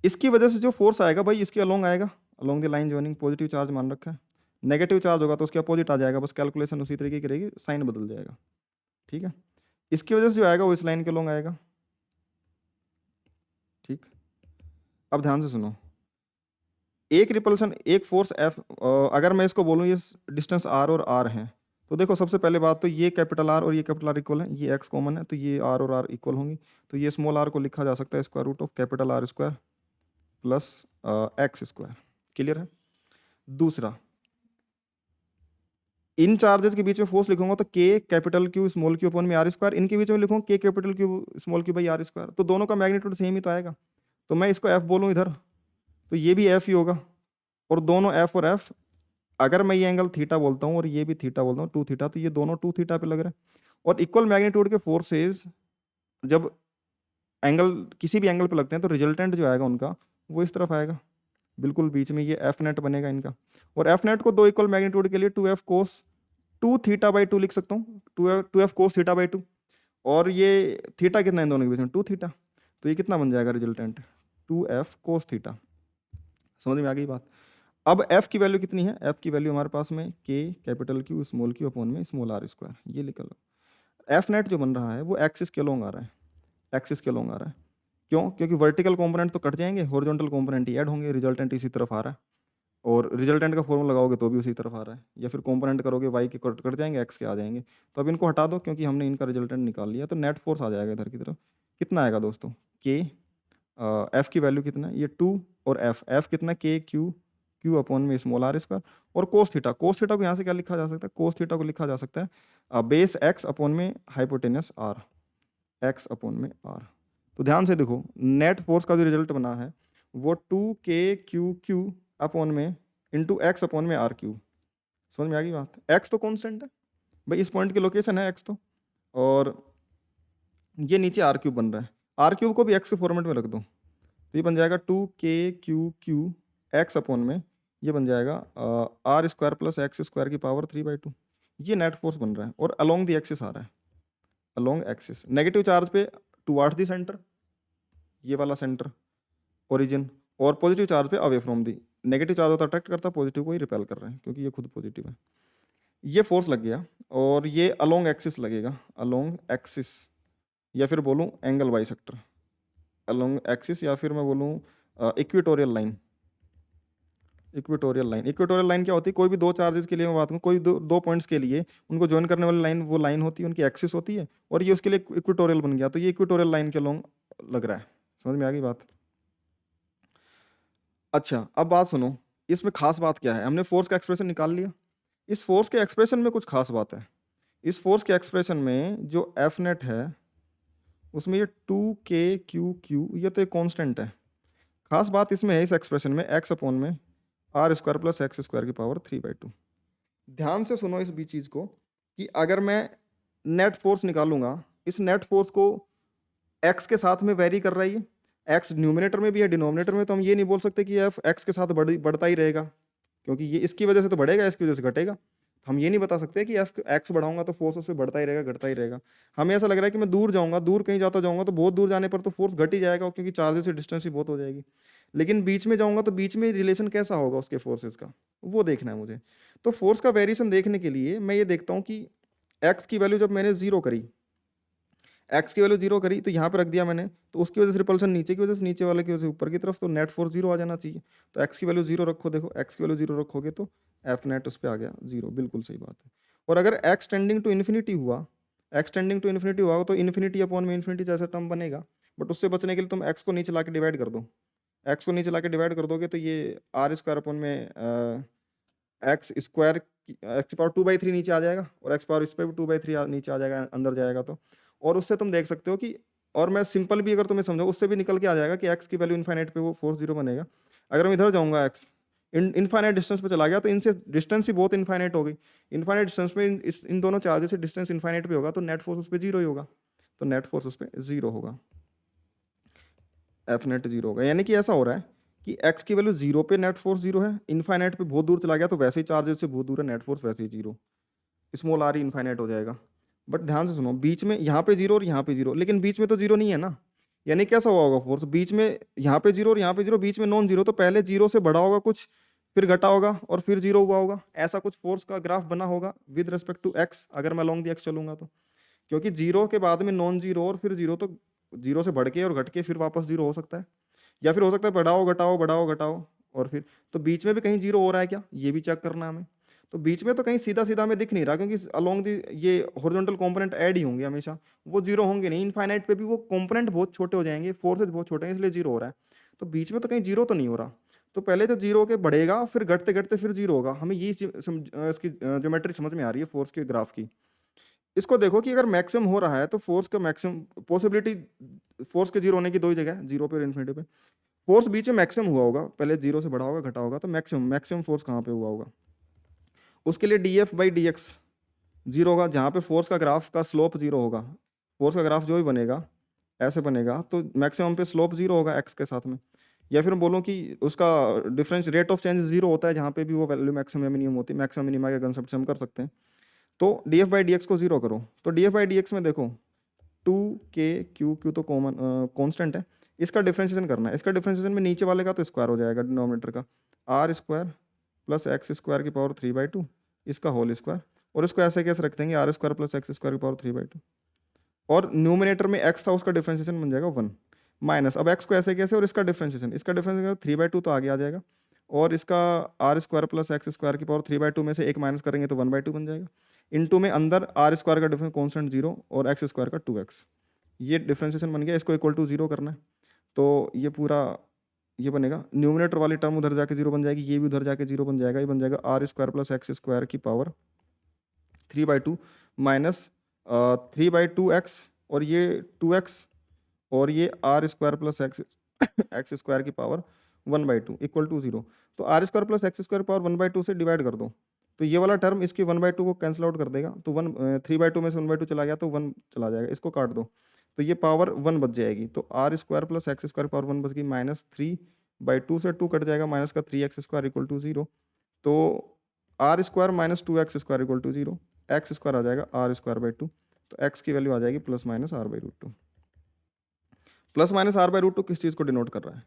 इसकी वजह से जो फोर्स आएगा भाई इसके अलोंग आएगा, along the line joining, positive charge मान रखा है, नेगेटिव चार्ज होगा तो उसके अपोजिट आ जाएगा, बस कैलकुलेशन उसी तरीके की रहेगी, साइन बदल जाएगा, ठीक है। इसकी वजह से जो आएगा वो इस लाइन के अलोंग आएगा, ठीक। अब ध्यान से सुनो, एक रिपल्सन, एक फोर्स एफ, अगर मैं इसको बोलूँ ये डिस्टेंस आर और आर है, तो देखो सबसे पहले बात तो ये कैपिटल आर और ये कैपिटल आर इक्वल है, ये एक्स कॉमन है तो ये आर और आर इक्वल होंगी, तो ये स्मॉल आर को लिखा जा सकता है square root of capital R square plus x square, clear है। दूसरा, इन चार्जेस के बीच में फोर्स लिखूंगा तो K capital Q small Q upon में आर स्क्वायर, इनके बीच में लिखूंगा K capital Q small Q by are square, तो दोनों का मैग्नीट्यूड सेम ही तो आएगा, तो मैं इसको एफ बोलूँ इधर तो ये भी एफ ही होगा, और दोनों एफ और एफ, अगर मैं ये एंगल थीटा बोलता हूँ और ये भी थीटा बोलता हूँ 2 थीटा, तो ये दोनों 2 थीटा पे लग रहे हैं। और इक्वल मैग्नीट्यूड के फोर्सेज जब एंगल किसी भी एंगल पे लगते हैं तो रिजल्टेंट जो आएगा उनका वो इस तरफ आएगा, बिल्कुल बीच में ये एफ नेट बनेगा इनका, और एफ नेट को दो इक्वल मैग्नीट्यूड के लिए 2f कोस 2 थीटा बाई 2 लिख सकता हूँ, 2f कोस थीटा बाई 2, और ये थीटा कितना है इन दोनों के बीच में 2 थीटा, तो ये कितना बन जाएगा रिजल्टेंट 2f कोस थीटा। समझ में आ गई बात? अब f की वैल्यू कितनी है, f की वैल्यू हमारे पास में k capital Q small Q upon में स्मॉल आर स्क्वायर, ये लिख लो। एफ नेट जो बन रहा है वो एक्सिस के लॉन्ग आ रहा है, एक्सिस के लॉन्ग आ रहा है, क्यों? क्योंकि वर्टिकल कंपोनेंट तो कट जाएंगे, हॉरिजॉन्टल कंपोनेंट ही ऐड होंगे, रिजल्टेंट इसी तरफ आ रहा है, और रिजल्टेंट का फॉर्मूला लगाओगे तो भी उसी तरफ आ रहा है, या फिर कंपोनेंट करोगे वाई के कट जाएंगे, एक्स के आ जाएंगे, तो अब इनको हटा दो क्योंकि हमने इनका रिजल्टेंट निकाल लिया, तो नेट फोर्स आ जाएगा इधर की तरफ, कितना आएगा दोस्तों, के एफ की वैल्यू कितना है, ये 2 और एफ कितना, के क्यू अपॉन में स्मॉल आर स्क्वायर, और कोस थीटा को यहाँ से क्या लिखा जा सकता है, कोस थीटा को लिखा जा सकता है बेस एक्स अपॉन में हाइपोटेनस आर, एक्स अपॉन में आर। तो ध्यान से देखो, नेट फोर्स का जो रिजल्ट बना है वो 2k/q अपॉन में इंटू एक्स अपॉन में आर क्यूब, समझ में आ गई बात? एक्स तो कांस्टेंट है भाई, इस पॉइंट की लोकेशन है एक्स तो, और ये नीचे आर क्यूब बन रहा है, आर क्यूब को भी एक्स के फॉर्मेट में रख दो तो ये बन जाएगा 2k/q एक्स अपॉन में, ये बन जाएगा R square plus x square की पावर 3/2, ये नेट फोर्स बन रहा है, और अलोंग द एक्सिस आ रहा है, अलोंग एक्सिस, नेगेटिव चार्ज पे टुवार्ड्स द सेंटर, ये वाला सेंटर, ओरिजिन, और पॉजिटिव चार्ज पे away from the. Negative charge होता अट्रैक्ट करता है, पॉजिटिव को ही रिपेल कर रहा है क्योंकि ये खुद पॉजिटिव है। ये फोर्स लग गया और ये अलोंग एक्सिस लगेगा, अलोंग एक्सिस, या फिर बोलूँ एंगल बाइसेक्टर, अलोंग एक्सिस, या फिर मैं बोलूँ equatorial line. Equatorial line, equatorial line क्या होती है? कोई भी दो चार्जेस के लिए मैं बात करूँ, कोई दो पॉइंट्स के लिए उनको ज्वाइन करने वाली लाइन, वो लाइन होती है, उनकी एक्सिस होती है, और ये उसके लिए इक्वेटोरियल बन गया, तो ये इक्वेटोरियल लाइन के अलोंग लग रहा है। समझ में आ गई बात? अच्छा, अब बात सुनो, इसमें खास बात क्या है? हमने फोर्स का एक्सप्रेशन निकाल लिया। इस फोर्स के एक्सप्रेशन में कुछ खास बात है। इस फोर्स के एक्सप्रेशन में जो एफ नेट है उसमें ये 2k/q ये तो एक कांस्टेंट है। खास बात इसमें है, इस एक्सप्रेशन में x अपॉन में r² प्लस x² की पावर 3/2। ध्यान से सुनो इस भी चीज़ को कि अगर मैं नेट फोर्स निकालूंगा, इस नेट फोर्स को x के साथ में वेरी कर रही है, x न्यूमिनेटर में भी है डिनोमिनेटर में, तो हम ये नहीं बोल सकते कि f x के साथ बढ़ता ही रहेगा, क्योंकि ये इसकी वजह से तो बढ़ेगा, इसकी वजह से घटेगा। हम ये नहीं बता सकते कि एक्स बढ़ाऊंगा तो फोर्स उस पर बढ़ता ही रहेगा, घटता ही रहेगा। हमें ऐसा लग रहा है कि मैं दूर जाऊंगा, दूर कहीं जाता जाऊंगा तो बहुत दूर जाने पर तो फोर्स घट ही जाएगा, क्योंकि चार्जेस से डिस्टेंस ही बहुत हो जाएगी। लेकिन बीच में जाऊंगा तो बीच में रिलेशन कैसा होगा उसके फोर्सेस का, वो देखना है मुझे। तो फोर्स का वेरिएशन देखने के लिए मैं ये देखता हूँ कि एक्स की वैल्यू जब मैंने जीरो करी, एक्स की वैल्यू जीरो करी तो यहाँ पर रख दिया मैंने, तो उसकी वजह से रिपल्सन नीचे की वजह से, नीचे वाले की वजह से ऊपर की तरफ, तो नेट फोर्स जीरो आ जाना चाहिए। तो एक्स की वैल्यू जीरो रखो, देखो एक्स की वैल्यू जीरो रखोगे तो एफ नेट उस पर आ गया जीरो, बिल्कुल सही बात है। और अगर एक्स टेंडिंग टू इन्फिनिटी हुआ, एक्स टेंडिंग टू इन्फिनिटी हुआ तो इन्फिनिटी अपॉन में इन्फिनिटी जैसा टर्म बनेगा, बट उससे बचने के लिए तुम एक्स को नीचे ला के डिवाइड कर दो। एक्स को नीचे ला के डिवाइड कर दोगे तो ये r² अपॉन में एक्स स्क्वायर, एक्स की पावर 2/3 नीचे आ जाएगा, और एक्स पावर इस पर भी 2/3 नीचे आ जाएगा, अंदर जाएगा तो। और उससे तुम देख सकते हो कि, और मैं सिंपल भी अगर तुम्हें समझाऊं उससे भी निकल के आ जाएगा कि एक्स की वैल्यू इन्फाइनाइट पे वो फोर्स जीरो बनेगा। अगर मैं इधर जाऊंगा, एक्स इनफाइनाइट डिस्टेंस पे चला गया तो इनसे डिस्टेंस ही बहुत इनफाइनाइट हो गई। इनफाइनाइट डिस्टेंस में इन दोनों चार्जेस से डिस्टेंस इनफाइनाइट पे होगा, तो नेट फोर्स उस पर जीरो ही होगा, तो नेट फोर्स उस पर जीरो होगा, एफ नेट जीरो होगा। यानी कि ऐसा हो रहा है कि x की वैल्यू जीरो पे नेट फोर्स जीरो है, इनफाइनाइट पे बहुत दूर चला गया तो वैसे ही चार्जेस से बहुत दूर है, नेट फोर्स वैसे ही जीरो, स्मॉल आर ही इनफाइनाइट हो जाएगा। बट ध्यान से सुनो, बीच में यहाँ पे जीरो और यहाँ पे जीरो, लेकिन बीच में तो जीरो नहीं है ना। यानी कैसा हुआ होगा फोर्स, बीच में यहाँ पे जीरो और यहाँ पे जीरो, बीच में नॉन जीरो, तो पहले जीरो से बढ़ा होगा कुछ, फिर घटा होगा और फिर जीरो हुआ होगा, ऐसा कुछ फोर्स का ग्राफ बना होगा विद रिस्पेक्ट टू एक्स, अगर मैं लॉन्ग दी एक्स चलूंगा तो। क्योंकि जीरो के बाद में नॉन जीरो और फिर जीरो, तो जीरो से बढ़ के और घट के फिर वापस जीरो हो सकता है, या फिर हो सकता है बढ़ाओ घटाओ बढ़ाओ घटाओ, और फिर तो बीच में भी कहीं जीरो हो रहा है क्या, ये भी चेक करना है हमें। तो बीच में तो कहीं सीधा सीधा हमें दिख नहीं रहा, क्योंकि अलोंग दी ये हॉरिजॉन्टल कंपोनेंट ऐड ही होंगे हमेशा, वो जीरो होंगे नहीं। इनफाइनाइट पे भी वो कंपोनेंट बहुत छोटे हो जाएंगे, फोर्सेज बहुत छोटे हैं, इसलिए जीरो हो रहा है। तो बीच में तो कहीं जीरो तो नहीं हो रहा, तो पहले तो जीरो के बढ़ेगा, फिर घटते घटते फिर जीरो होगा। हमें ये इसकी ज्योमेट्री समझ में आ रही है फोर्स के ग्राफ की। इसको देखो कि अगर मैक्सिमम हो रहा है तो फोर्स का मैक्सिमम पॉसिबिलिटी, फोर्स के जीरो होने की दो ही जगह है, जीरो पे और इन्फिनिटी पे। फोर्स बीच में मैक्सिमम हुआ होगा, पहले जीरो से बढ़ा होगा घटा होगा, तो मैक्सिमम मैक्सिमम फोर्स कहाँ पे हुआ होगा, उसके लिए dF/dx जीरो होगा, जहाँ पे फोर्स का ग्राफ का स्लोप जीरो होगा। फोर्स का ग्राफ जो भी बनेगा ऐसे बनेगा, तो मैक्सिमम पे स्लोप जीरो होगा एक्स के साथ में। या फिर बोलूँ कि उसका difference rate of change zero होता है, जहाँ पे भी वो वैल्यू मैक्सिमम या मिनिमम होती है, मैक्सिमम मिनिमा के कंसेप्ट से हम कर सकते हैं। तो dF/dx को जीरो करो, तो dF/dx में देखो 2k/q तो कॉमन कांस्टेंट है, इसका डिफरेंशिएशन करना है। इसका डिफरेंशिएशन में नीचे वाले का तो स्क्वायर हो जाएगा, डिनोमिनेटर का r² प्लस x² की पावर 3/2, इसका होल स्क्वायर, और इसको ऐसे कैसे रख देंगे, r² प्लस x² की पावर 3/2, और न्यूमिनेटर में x था उसका डिफरेंशिएशन बन जाएगा 1 माइनस, अब x को ऐसे कैसे, और इसका डिफरेंशिएशन 3/2 तो आगे आ जाएगा, और इसका r² प्लस x² की पावर 3/2 में से एक माइनस करेंगे तो 1/2 बन जाएगा। इनटू में अंदर r² का डिफरेंस कॉन्स्टेंट जीरो और x² का 2x, ये डिफरेंशिएशन बन गया, इसको इक्वल टू जीरो करना है। तो ये पूरा ये बनेगा, न्यूमिनेटर वाली टर्म उधर जाके जीरो बन जाएगी, ये भी उधर जाके जीरो बन जाएगा, ये बन जाएगा r² प्लस x² की पावर 3/2 माइनस 3/2x, और ये 2x, और ये r² प्लस x² की पावर 1/2 इक्वल टू जीरो। तो r² प्लस x² पावर 1/2 से डिवाइड कर दो, तो ये वाला टर्म इसकी 1/2 को कैंसिल आउट कर देगा, तो 3/2 में से 1/2 चला गया तो 1 चला जाएगा, इसको काट दो तो ये पावर 1 बच जाएगी। तो r² प्लस x² पावर 1 बच गई, माइनस 3/2 से 2 कट जाएगा, माइनस का 3x² इक्वल टू जीरो। तो r² minus 2x² equal to zero, x² आ जाएगा r²/2, तो x की वैल्यू आ जाएगी plus minus r/√2। Plus minus r/√2 किस चीज़ को डिनोट कर रहा है,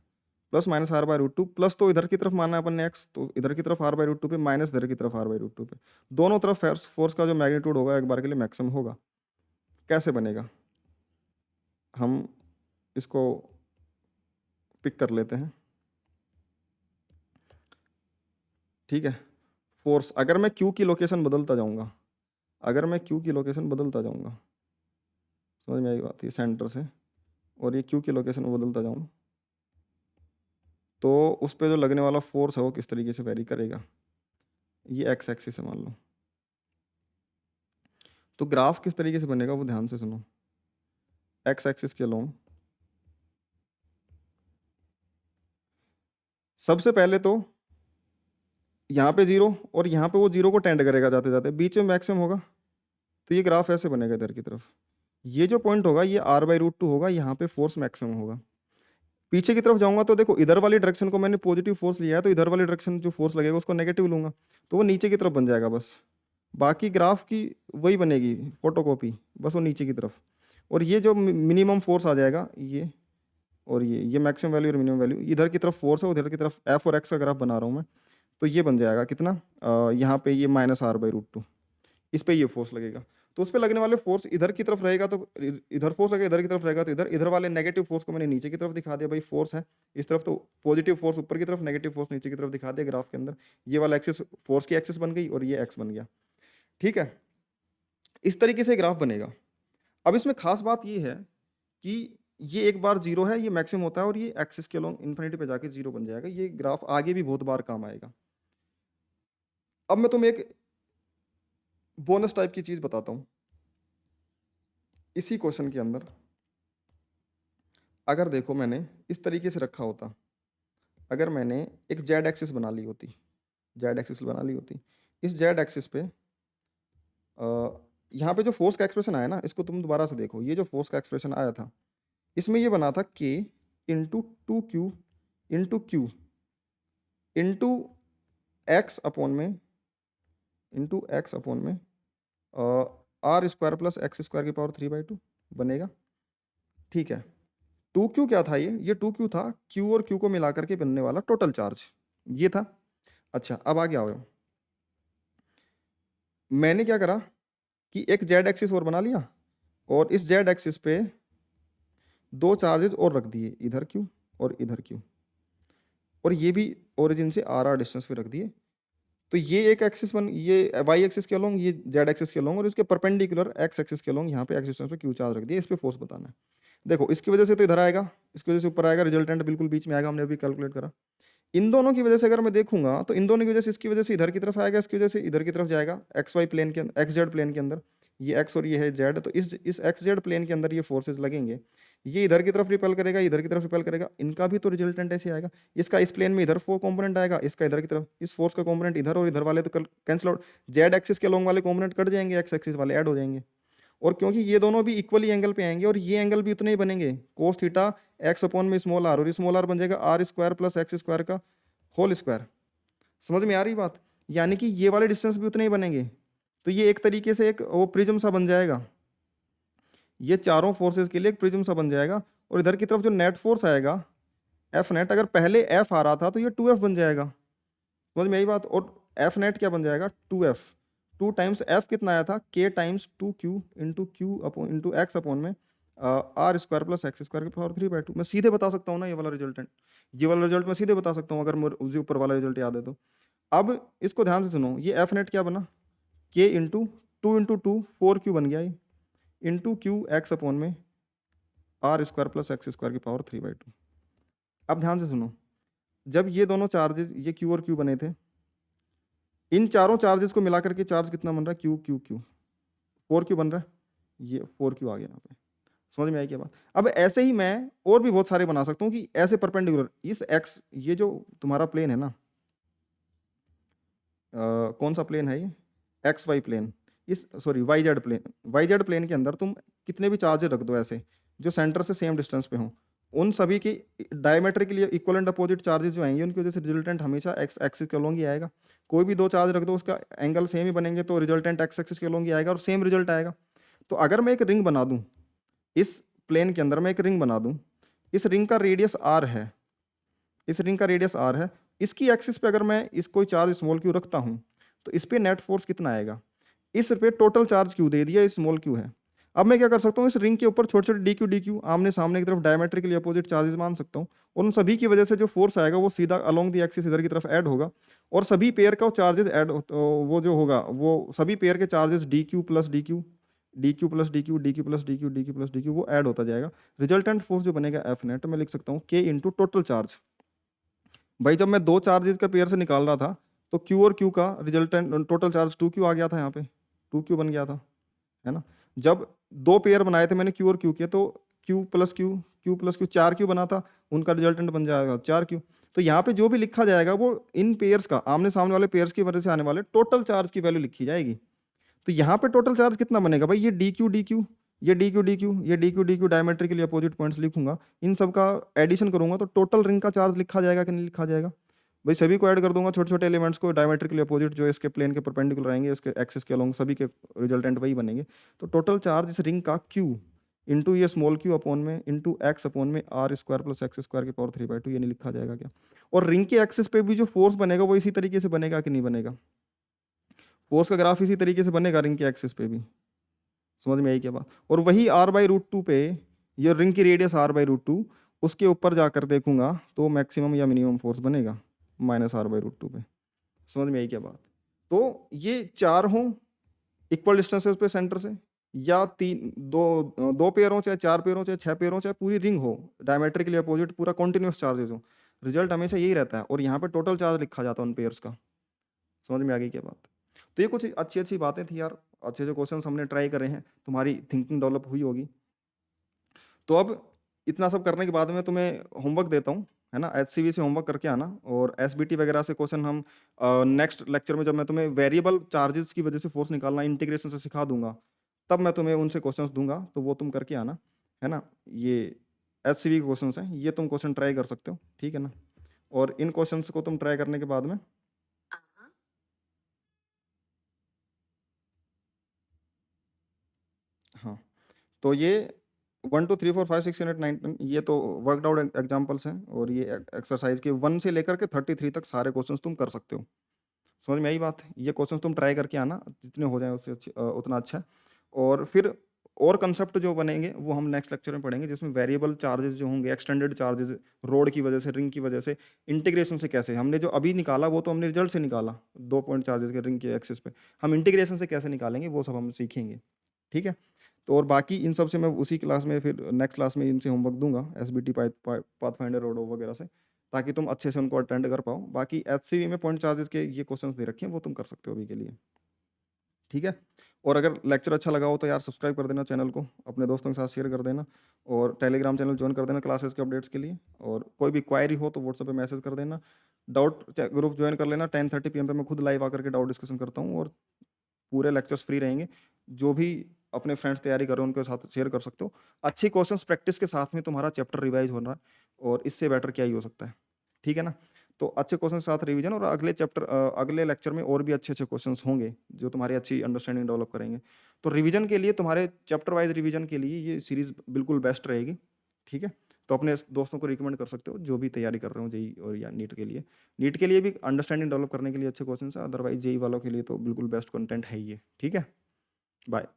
plus minus R by root two, plus तो इधर की तरफ माना है अपन ने एक्स, तो इधर की तरफ आर बाई रूट टू पे, माइनस इधर की तरफ आर बाई रूट टू पे, दोनों तरफ फोर्स का जो मैग्नीट्यूड होगा एक बार के लिए मैक्सिमम होगा। कैसे बनेगा, हम इसको पिक कर लेते हैं, ठीक है। फोर्स अगर मैं क्यू की लोकेशन बदलता जाऊंगा, अगर मैं क्यू की लोकेशन बदलता जाऊंगा, समझ में आई बात, ये सेंटर से और ये क्यू की लोकेशन में बदलता जाऊँ, तो उस पर जो लगने वाला फोर्स है वो किस तरीके से वेरी करेगा। ये एक्स एक्सिस है मान लो, तो ग्राफ किस तरीके से बनेगा वो ध्यान से सुनो। एक्स एक्सिस के अलोंग सबसे पहले तो यहाँ पे जीरो और यहाँ पे वो जीरो को टेंड करेगा जाते जाते, बीच में मैक्सिमम होगा, तो ये ग्राफ ऐसे बनेगा इधर की तरफ। ये जो पॉइंट होगा ये आर बाई रूट टू होगा, यहाँ पे फोर्स मैक्सिमम होगा। पीछे की तरफ जाऊंगा तो देखो इधर वाली डायरेक्शन को मैंने पॉजिटिव फोर्स लिया है, तो इधर वाली डायरेक्शन जो फोर्स लगेगा उसको नेगेटिव लूंगा, तो वो नीचे की तरफ बन जाएगा बस। बाकी ग्राफ की वही बनेगी फोटोकॉपी, बस वो नीचे की तरफ। और ये जो मिनिमम फोर्स आ जाएगा ये, और ये मैक्सिमम वैल्यू और मिनिमम वैल्यू, इधर की तरफ फोर्स है, उधर की तरफ एफ और एक्स का ग्राफ बना रहा हूँ मैं, तो ये बन जाएगा कितना, यहाँ पे ये minus R by root two, इस पे ये फोर्स लगेगा। तो उस पे लगने वाले फोर्स इधर की तरफ रहेगा तो इधर फोर्स लगेगा, इधर की तरफ रहेगा तो इधर, इधर वाले नेगेटिव फोर्स को मैंने नीचे की तरफ दिखा दिया, भाई फोर्स है इस तरफ तो पॉजिटिव फोर्स ऊपर की तरफ, नेगेटिव फोर्स नीचे की तरफ दिखा दिया ग्राफ के अंदर। ये वाला एक्सिस फोर्स की एक्सिस बन गई और ये एक्स बन गया, ठीक है। इस तरीके से ग्राफ बनेगा। अब इसमें खास बात ये है कि ये एक बार जीरो है, ये मैक्सिमम होता है, और ये एक्सिस के लॉन्ग इन्फिनिटी पे जाके जीरो बन जाएगा। ये ग्राफ आगे भी बहुत बार काम आएगा। अब मैं तुम्हें एक बोनस टाइप की चीज बताता हूं। इसी क्वेश्चन के अंदर अगर देखो मैंने इस तरीके से रखा होता, अगर मैंने एक जेड एक्सिस बना ली होती, जेड एक्सिस बना ली होती, इस जेड एक्सिस पे यहाँ पे जो फोर्स का एक्सप्रेशन आया ना, इसको तुम दोबारा से देखो, ये जो फोर्स का एक्सप्रेशन आया था इसमें ये बना था k into two Q into Q into x upon में, इंटू एक्स अपॉन में are square plus x square की पावर 3/2 बनेगा, ठीक है। टू क्यू क्या था, ये टू क्यू था, क्यू और क्यू को मिलाकर के बनने वाला टोटल चार्ज ये था। अच्छा अब आगे आओ, मैंने क्या करा कि एक जेड एक्सिस और बना लिया, और इस जेड एक्सिस पे दो चार्जेस और रख दिए, इधर क्यू और इधर क्यू, और ये भी ओरिजिन से आर डिस्टेंस पे रख दिए। तो ये एक एक्सिस बन, ये वाई एक्सिस के अलोंग, ये जेड एक्सिस के अलोंग, और इसके परपेंडिकुलर एक्स एक्सिस के अलोंग यहाँ पे एक्स डिस्टेंस पे क्यू चार्ज रख दिया, इस पे फोर्स बताना है। देखो इसकी वजह से तो इधर आएगा, इसकी वजह से ऊपर आएगा, रिजल्टेंट बिल्कुल बीच में आएगा, हमने अभी कैलकुलेट करा। इन दोनों की वजह से अगर मैं देखूंगा तो इन दोनों की वजह से, इसकी वजह से इधर की तरफ आएगा, इसकी वजह से इधर की तरफ जाएगा, एक्स वाई प्लेन के अंदर, एक्स जेड प्लेन के अंदर, ये एक्स और ये है जेड, तो इस एक्स जेड प्लेन के अंदर ये फोर्सेज लगेंगे, ये इधर की तरफ रिपेल करेगा, इधर की तरफ रिपेल करेगा, इनका भी तो रिजल्टेंट ऐसे आएगा। इसका इस प्लेन में इधर फोर कंपोनेंट आएगा, इसका इधर की तरफ, इस फोर्स का कंपोनेंट इधर, और इधर वाले तो कैंसिल आउट, जेड एक्सिस के लॉन्ग वाले कंपोनेंट कट जाएंगे, एक्स एक्सिस वाले ऐड हो जाएंगे। और क्योंकि ये दोनों भी इक्वली एंगल पे आएंगे और ये एंगल भी उतने ही बनेंगे, कोस थीटा एक्स अपॉन में स्मॉल आर, और स्मॉल आर बन जाएगा R square plus x square का होल स्क्वायर। समझ में आ रही बात, यानी कि ये वाले डिस्टेंस भी उतने ही बनेंगे। तो ये एक तरीके से एक वो प्रिज्म सा बन जाएगा, ये चारों फोर्सेस के लिए एक प्रिज्म सा बन जाएगा। और इधर की तरफ जो नेट फोर्स आएगा एफ नेट, अगर पहले एफ आ रहा था तो ये 2f बन जाएगा। समझ में आई बात, और एफ नेट क्या बन जाएगा 2f, 2 टाइम्स एफ कितना आया था k times 2q into q upon into x upon में are square plus x square की पावर 3/2। मैं सीधे बता सकता हूँ ना ये वाला रिजल्टेंट, ये वाला रिजल्ट मैं सीधे बता सकता हूँ अगर मुझे ऊपर वाला रिजल्ट याद है तो। अब इसको ध्यान से सुनो, ये एफ नेट क्या बना, k into two into two 4q बन गया, ये इंटू क्यू एक्स अपॉन में are square plus x square की पावर 3/2। अब ध्यान से सुनो, जब ये दोनों चार्जेस, ये क्यू और क्यू बने थे, इन चारों चार्जेस को मिलाकर के चार्ज कितना बन रहा है, क्यू क्यू क्यू, 4q बन रहा है, ये 4q आ गया यहाँ पे। समझ में आई क्या बात। अब ऐसे ही मैं और भी बहुत सारे बना सकता हूँ कि ऐसे परपेंडिकुलर इस एक्स, ये जो तुम्हारा प्लेन है ना, कौन सा प्लेन है ये, एक्स वाई प्लेन, इस sorry Y Z plane, Y Z plane के अंदर तुम कितने भी चार्जेस रख दो ऐसे जो सेंटर से सेम डिस्टेंस पे हों, उन सभी की डायमेट्रिक के लिए इक्वल एंड अपोजिट चार्जेस जो आएंगे उनकी वजह से रिजल्टेंट हमेशा एक्स एक्सिस के अलोंग ही आएगा। कोई भी दो चार्ज रख दो उसका एंगल सेम ही बनेंगे तो रिजल्टेंट एक्स एक्सिस के अलोंग ही आएगा और सेम रिजल्ट आएगा। तो अगर मैं एक रिंग बना दूं, इस प्लेन के अंदर मैं एक रिंग बना दूं, इस रिंग का रेडियस आर है, इस रिंग का रेडियस r है, इसकी एक्सिस पे अगर मैं इस कोई चार्ज स्मॉल q रखता हूँ तो इस पे नेट फोर्स कितना आएगा, इस पे टोटल चार्ज q दे दिया, स्मॉल q है। अब मैं क्या कर सकता हूँ, इस रिंग के ऊपर छोटे छोटे डी क्यू आमने सामने की तरफ डायमेट्रिकली अपोजिट चार्जेस मान सकता हूँ, और उन सभी की वजह से जो फोर्स आएगा वो सीधा अलोंग दी एक्सिस इधर की तरफ ऐड होगा, और सभी पेयर का चार्जेस ऐड वो जो होगा वो सभी पेयर के charges D Q plus D Q D Q plus D Q D Q plus D Q D Q plus D Q वो ऐड होता जाएगा। रिजल्टेंट फोर्स जो बनेगा एफ नेट, मैं लिख सकता हूँ के इंटू टोटल चार्ज। भाई जब मैं दो चार्जेस का पेयर से निकाल रहा था तो क्यू और क्यू का रिजल्टेंट टोटल चार्ज 2q आ गया था, यहाँ पे 2q बन गया था, है ना। जब दो पेयर बनाए थे मैंने क्यू और क्यू के, तो क्यू प्लस क्यू 4q बना था, उनका रिजल्टेंट बन जाएगा 4q। तो यहाँ पे जो भी लिखा जाएगा वो इन पेयर्स का, आमने सामने वाले पेयर्स की वजह से आने वाले टोटल चार्ज की वैल्यू लिखी जाएगी। तो यहाँ पे टोटल चार्ज कितना बनेगा भाई, ये डी क्यू ये D Q diametrically opposite points लिखूंगा, इन सब का एडिशन करूंगा तो टोटल रिंग का चार्ज लिखा जाएगा कि नहीं लिखा जाएगा। भाई सभी को ऐड कर दूंगा, छोटे छोटे एलिमेंट्स को डायमेट्रिकली अपोजिट जो इसके प्लेन के परपेंडिकुलर आएंगे, उसके एक्सिस के अलोंग सभी के रिजल्टेंट वही बनेंगे। तो टोटल चार्ज इस रिंग का क्यू इंटू ये स्मॉल क्यू अपॉन में इंटू एक्स अपॉन में are square plus x square की पावर 3/2, ये नहीं लिखा जाएगा क्या। और रिंग के एक्सिस पे भी जो फोर्स बनेगा वो इसी तरीके से बनेगा कि नहीं बनेगा, फोर्स का ग्राफ इसी तरीके से बनेगा रिंग के एक्सिस पे भी। समझ में आई क्या बात। और वही r/√2 पे ये रिंग की रेडियस r/√2, उसके ऊपर जाकर देखूंगा तो मैक्सिमम या मिनिमम फोर्स बनेगा -r/√2 पे। समझ में आई क्या बात। तो ये चार हों इक्वल डिस्टेंसेस पे सेंटर से, या तीन दो पेयर हो, चाहे चार पेयर हो, चाहे छह पेयर हो, चाहे पूरी रिंग हो डायमेट्रिकली अपोजिट, पूरा कॉन्टिन्यूस चार्जेस हो, रिजल्ट हमेशा यही रहता है। और यहाँ पे टोटल चार्ज लिखा जाता है उन पेयर्स का। समझ में आ गई क्या बात। तो ये कुछ अच्छी अच्छी बातें थी यार, अच्छे अच्छे क्वेश्चन हमने ट्राई करे हैं, तुम्हारी थिंकिंग डेवलप हुई होगी। तो अब इतना सब करने के बाद में तुम्हें होमवर्क देता हूँ, है ना। HCV से होमवर्क करके आना, और SBT वगैरह से क्वेश्चन हम नेक्स्ट लेक्चर में जब मैं तुम्हें वेरिएबल चार्जेस की वजह से फोर्स निकालना इंटीग्रेशन से सिखा दूंगा, तब मैं तुम्हें उनसे क्वेश्चंस दूंगा, तो वो तुम करके आना, है ना। ये HCV के क्वेश्चन हैं, ये तुम क्वेश्चन ट्राई कर सकते हो, ठीक है ना। और इन क्वेश्चन को तुम ट्राई करने के बाद में हाँ, तो ये 1 2 3 4 5 6 7 8 9 10 ये तो वर्कड आउट एग्जांपल्स हैं, और ये एक्सरसाइज के 1 से लेकर के 33 तक सारे क्वेश्चंस तुम कर सकते हो। समझ में आई बात। ये क्वेश्चंस तुम ट्राई करके आना, जितने हो जाए उससे उतना अच्छा है। और फिर और कंसेप्ट जो बनेंगे वो हम नेक्स्ट लेक्चर में पढ़ेंगे, जिसमें वेरिएबल चार्जेस जो होंगे, एक्सटेंडेड चार्जेस रोड की वजह से, रिंग की वजह से, इंटीग्रेशन से कैसे, हमने जो अभी निकाला वो तो हमने रिजल्ट से निकाला, 2 पॉइंट चार्जेस के रिंग के एक्सिस पे, हम इंटीग्रेशन से कैसे निकालेंगे वो सब हम सीखेंगे, ठीक है। तो और बाकी इन सब से मैं उसी क्लास में, फिर नेक्स्ट क्लास में इनसे होमवर्क दूंगा, SBT पाथफाइंडर रोड वगैरह से, ताकि तुम अच्छे से उनको अटेंड कर पाओ। बाकी HCV में पॉइंट चार्जेस के ये क्वेश्चंस दे रखे हैं, वो तुम कर सकते हो अभी के लिए, ठीक है। और अगर लेक्चर अच्छा लगा हो तो यार सब्सक्राइब कर देना चैनल को, अपने दोस्तों के साथ शेयर कर देना, और टेलीग्राम चैनल ज्वाइन कर देना क्लासेस के अपडेट्स के लिए। और कोई भी क्वायरी हो तो व्हाट्सएप पे मैसेज कर देना, डाउट ग्रुप ज्वाइन कर लेना। 10:30 PM पे मैं खुद लाइव आकर के डाउट डिस्कशन करता हूँ, और पूरे लेक्चर्स फ्री रहेंगे। जो भी अपने फ्रेंड्स तैयारी कर रहे हैं उनके साथ शेयर कर सकते हो। अच्छी क्वेश्चंस प्रैक्टिस के साथ में तुम्हारा चैप्टर रिवाइज हो रहा है, और इससे बेटर क्या ही हो सकता है, ठीक है ना। तो अच्छे क्वेश्चन के साथ रिवीजन, और अगले चैप्टर अगले लेक्चर में और भी अच्छे अच्छे क्वेश्चंस होंगे जो तुम्हारी अच्छी अंडरस्टैंडिंग डेवलप करेंगे। तो रिवीजन के लिए, तुम्हारे चैप्टर वाइज रिवीजन के लिए ये सीरीज बिल्कुल बेस्ट रहेगी, ठीक है। तो अपने दोस्तों को रिकमेंड कर सकते हो जो भी तैयारी कर रहे हो जेई और या नीट के लिए। नीट के लिए भी अंडरस्टैंडिंग डेवलप करने के लिए अच्छे क्वेश्चन है, अदरवाइज जेई वालों के लिए तो बिल्कुल बेस्ट कंटेंट है ये, ठीक है। बाय।